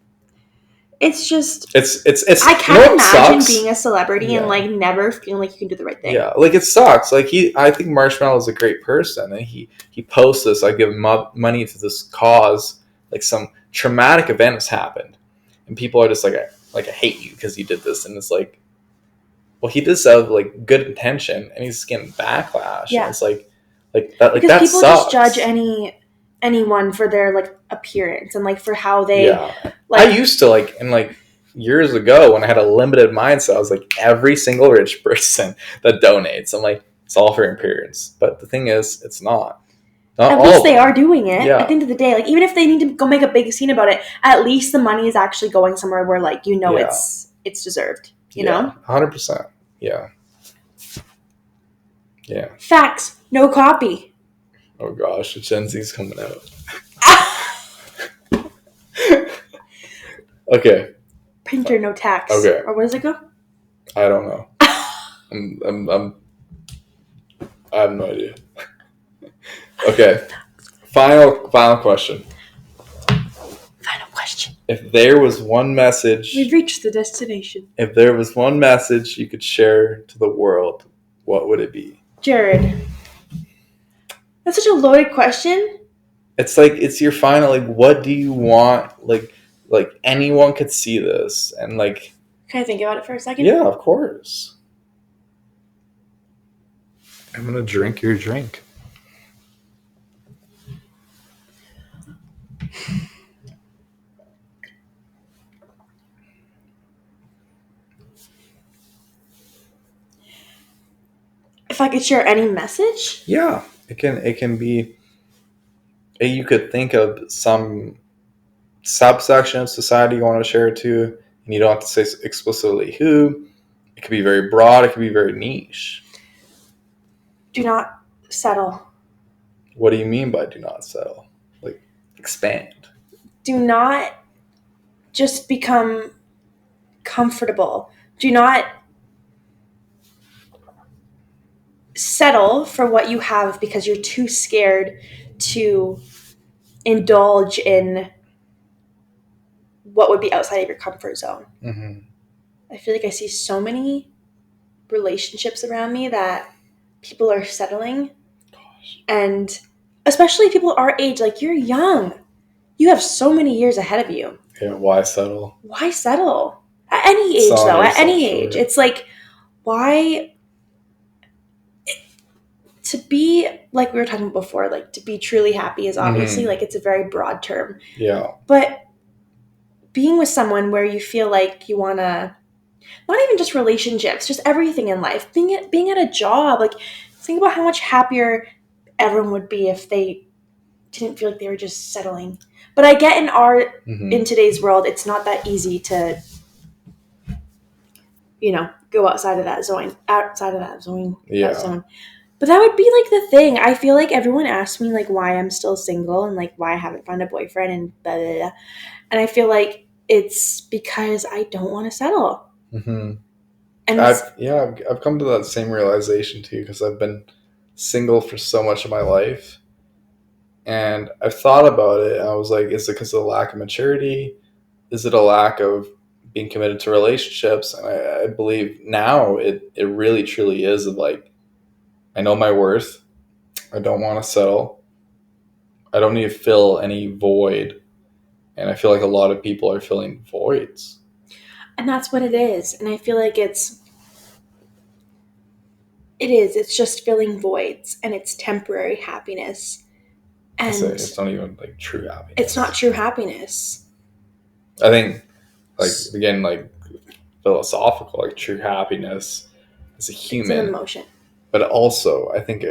it's just it's I can't imagine being a celebrity and like never feeling like you can do the right thing. Yeah, like it sucks. Like I think Marshmallow is a great person, and he posts this. I give money to this cause. Like some traumatic event has happened, and people are just like I hate you because you did this, and it's like, well, he did so like good intention, and he's getting backlash. Yeah, and it's like that. Like because that people sucks. Just judge anyone for their like appearance and like for how they like, I used to like and like years ago when I had a limited mindset, I was like, every single rich person that donates, I'm like, it's all for appearance. But the thing is, it's not at least they are doing it. At the end of the day, like even if they need to go make a big scene about it, at least the money is actually going somewhere where like it's deserved, you know. 100%. Yeah Facts, no copy. Oh gosh, the Gen Z's coming out. Okay. Printer, no tax. Okay. Or where does it go? I don't know. I have no idea. Okay. Final question. Final question. If there was one message... We've reached the destination. If there was one message you could share to the world, what would it be? Jared. That's such a loaded question. It's like, it's your final, like, what do you want? Like anyone could see this and like... Can I think about it for a second? Yeah, of course. I'm going to drink your drink. If I could share any message? Yeah, it can be. You could think of some subsection of society you want to share it to, and you don't have to say explicitly who. It could be very broad. It could be very niche. Do not settle. What do you mean by do not settle? Like, expand. Do not just become comfortable. Do not settle for what you have because you're too scared to indulge in what would be outside of your comfort zone. Mm-hmm. I feel like I see so many relationships around me that people are settling. Gosh. And especially people our age, like, you're young. You have so many years ahead of you. Yeah, why settle? Why settle? At any age, though. At any age. It's like, why... To be, like we were talking about before, like, to be truly happy is obviously, like, it's a very broad term. Yeah. But being with someone where you feel like you want to... Not even just relationships, just everything in life. Being at a job, like, think about how much happier everyone would be if they didn't feel like they were just settling. But I get in today's world, it's not that easy to, go outside of that zone. Yeah. That zone. But that would be, like, the thing. I feel like everyone asks me, like, why I'm still single and, like, why I haven't found a boyfriend and blah, blah, blah. And I feel like it's because I don't want to settle. Mm-hmm. And I've come to that same realization too, because I've been single for so much of my life, and I've thought about it. And I was like, is it because of the lack of maturity? Is it a lack of being committed to relationships? And I believe now it really truly is of, like, I know my worth. I don't want to settle. I don't need to fill any void, and I feel like a lot of people are filling voids. And that's what it is. And I feel like it's just filling voids, and it's temporary happiness. And it's not even, like, true happiness. It's not true happiness. I think, like, again, like, philosophical, like, true happiness as a human. It's an emotion. But also, I think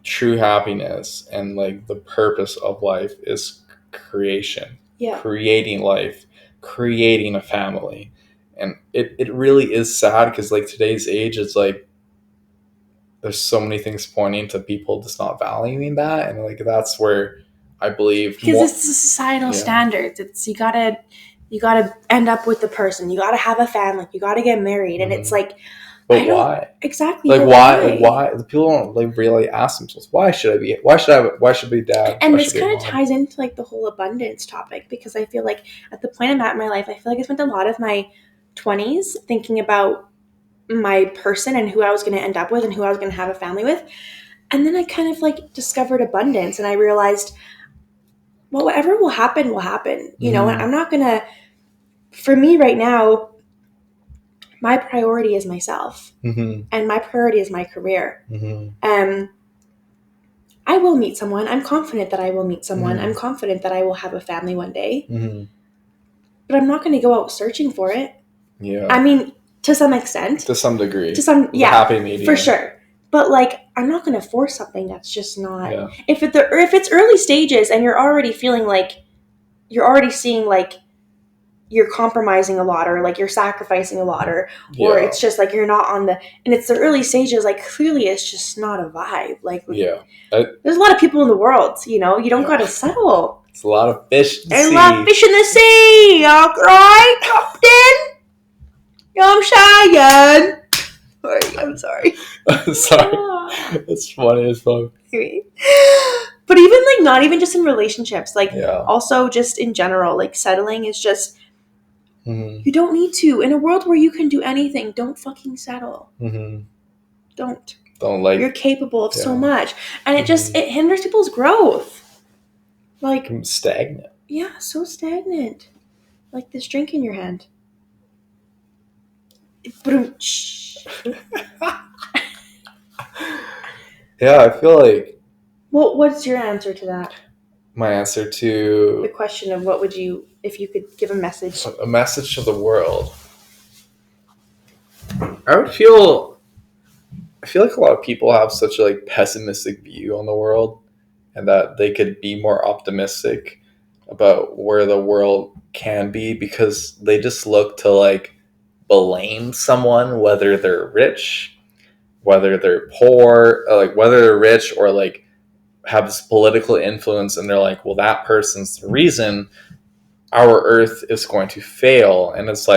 true happiness and, like, the purpose of life is creation. Yeah. Creating life, creating a family. And it really is sad because, like, today's age, it's like there's so many things pointing to people just not valuing that. And, like, that's where I believe... Because it's the societal standards. It's you gotta end up with the person. You gotta have a family. You gotta get married. And it's like... But why? Exactly. Like, why? The people don't, like, really ask themselves, why should I be dad? And this kind of ties into, like, the whole abundance topic, because I feel like at the point I'm at in my life, I feel like I spent a lot of my 20s thinking about my person and who I was going to end up with and who I was going to have a family with. And then I kind of, like, discovered abundance, and I realized, well, whatever will happen, you know, and I'm not going to, for me right now, my priority is myself, and my priority is my career. I will meet someone. I'm confident that I will meet someone. I'm confident that I will have a family one day. But I'm not going to go out searching for it. Yeah. I mean, to some extent. To some degree. Yeah. Happy medium. For sure. But, like, I'm not going to force something that's just not. Yeah. If it's early stages and you're already feeling like you're already seeing, like, you're compromising a lot, or, like, you're sacrificing a lot, or it's just like you're not on and it's the early stages, like, clearly it's just not a vibe. Like, there's a lot of people in the world, you know, you don't got to settle. It's a lot of fish in the sea. There's a lot of fish in the sea, all right, Captain? I'm Cheyenne. I'm sorry. I'm sorry. It's funny as fuck. But even, like, not even just in relationships, like, also just in general, like, settling is just, you don't need to. In a world where you can do anything, don't fucking settle. Don't. Like... You're capable of so much. And it just, it hinders people's growth. Like... stagnant. Yeah, so stagnant. Like this drink in your hand. Yeah, I feel like... Well, what's your answer to that? My answer to... The question of what would you... If you could give a message. A message to the world. I feel like a lot of people have such a pessimistic view on the world, and that they could be more optimistic about where the world can be, because they just look to blame someone, whether they're rich, whether they're poor, whether they're rich or have this political influence, and they're like, well, that person's the reason our earth is going to fail. And it's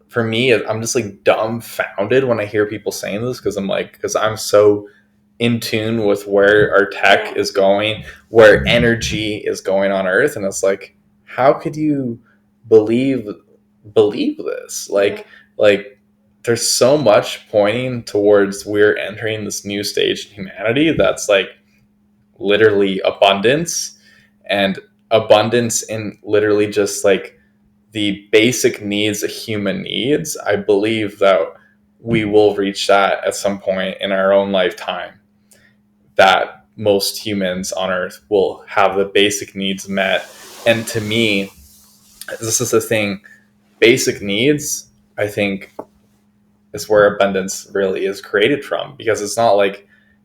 for me, I'm just dumbfounded when I hear people saying this, because I'm so in tune with where our tech is going, where energy is going on earth. And it's how could you believe this? There's so much pointing towards we're entering this new stage in humanity that's literally abundance, and abundance in literally just the basic needs a human needs. I believe that we will reach that at some point in our own lifetime, that most humans on earth will have the basic needs met. And to me, this is the thing, basic needs, I think, is where abundance really is created from, because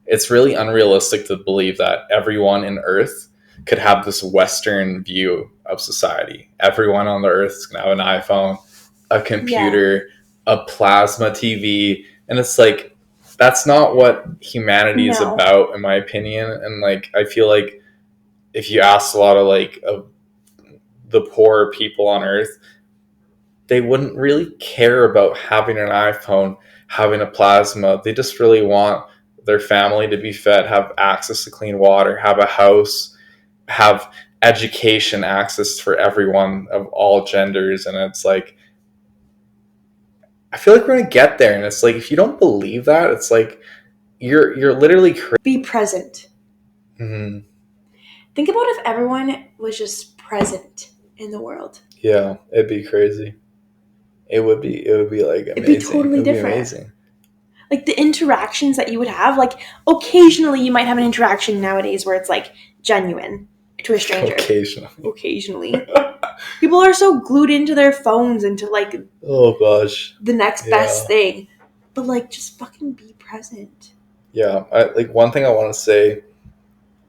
it's really unrealistic to believe that everyone in earth could have this Western view of society. Everyone on the earth is going to have an iPhone, a computer, a plasma TV. And it's that's not what humanity is about, in my opinion. And I feel like if you ask a lot of the poor people on earth, they wouldn't really care about having an iPhone, having a plasma. They just really want their family to be fed, have access to clean water, have a house, have education access for everyone of all genders. And it's I feel like we're going to get there. And it's if you don't believe that, it's you're literally be present. Mm-hmm. Think about if everyone was just present in the world. Yeah, it'd be crazy. It would be amazing. It'd be totally different. Amazing. The interactions that you would have, occasionally you might have an interaction nowadays where it's genuine to a stranger. Occasionally. People are so glued into their phones, into oh gosh, the next best thing. But just fucking be present. Yeah, one thing I want to say,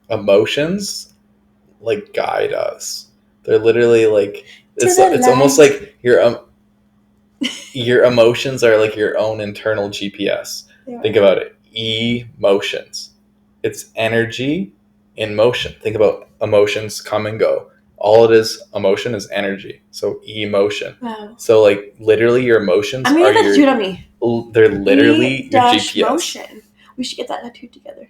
emotions guide us. They're literally it's almost like your emotions are your own internal GPS. Think about it. Emotions. It's energy in motion. Think about emotions come and go. All it is, emotion is energy. So emotion. Wow. So literally your emotions are tattooed on me. They're literally your GPS. Motion. We should get that tattooed together.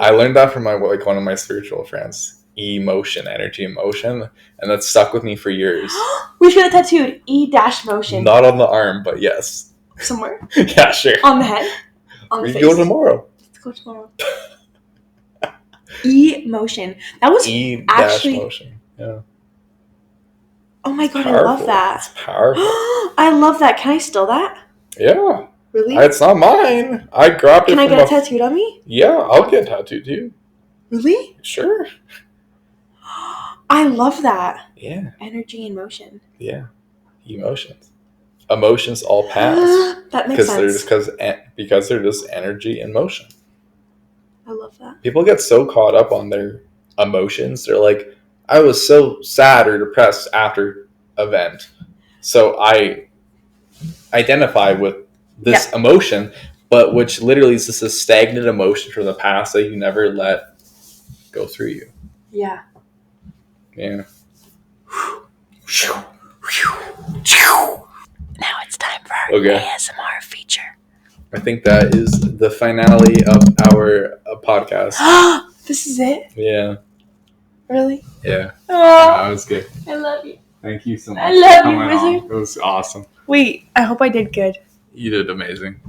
I learned that from one of my spiritual friends. Emotion, energy, emotion, and that stuck with me for years. We should get that tattooed. E-motion. Not on the arm, but yes. Somewhere. Yeah, sure. On the head. On the face. Go tomorrow. Let's go tomorrow. E-motion. That was actually motion. Yeah. Oh my god, I love that. It's powerful. I love that. Can I steal that? Yeah. Really? It's not mine. I grabbed it. Can I get it tattooed on me? Yeah, I'll get tattooed too. Really? Sure. I love that. Yeah. Energy and motion. Yeah. Emotions. Emotions all pass. That makes sense. Because they're just energy and motion. I love that. People get so caught up on their emotions. They're like, I was so sad or depressed after event. So I identify with this emotion, but which literally is just a stagnant emotion from the past that you never let go through you. Yeah. Yeah. Now it's time for our ASMR feature. I think that is the finale of our podcast. This is it? Yeah. Really? Yeah. Oh, that was good. I love you. Thank you so much. I love you, Wizard. It was awesome. Wait, I hope I did good. You did amazing.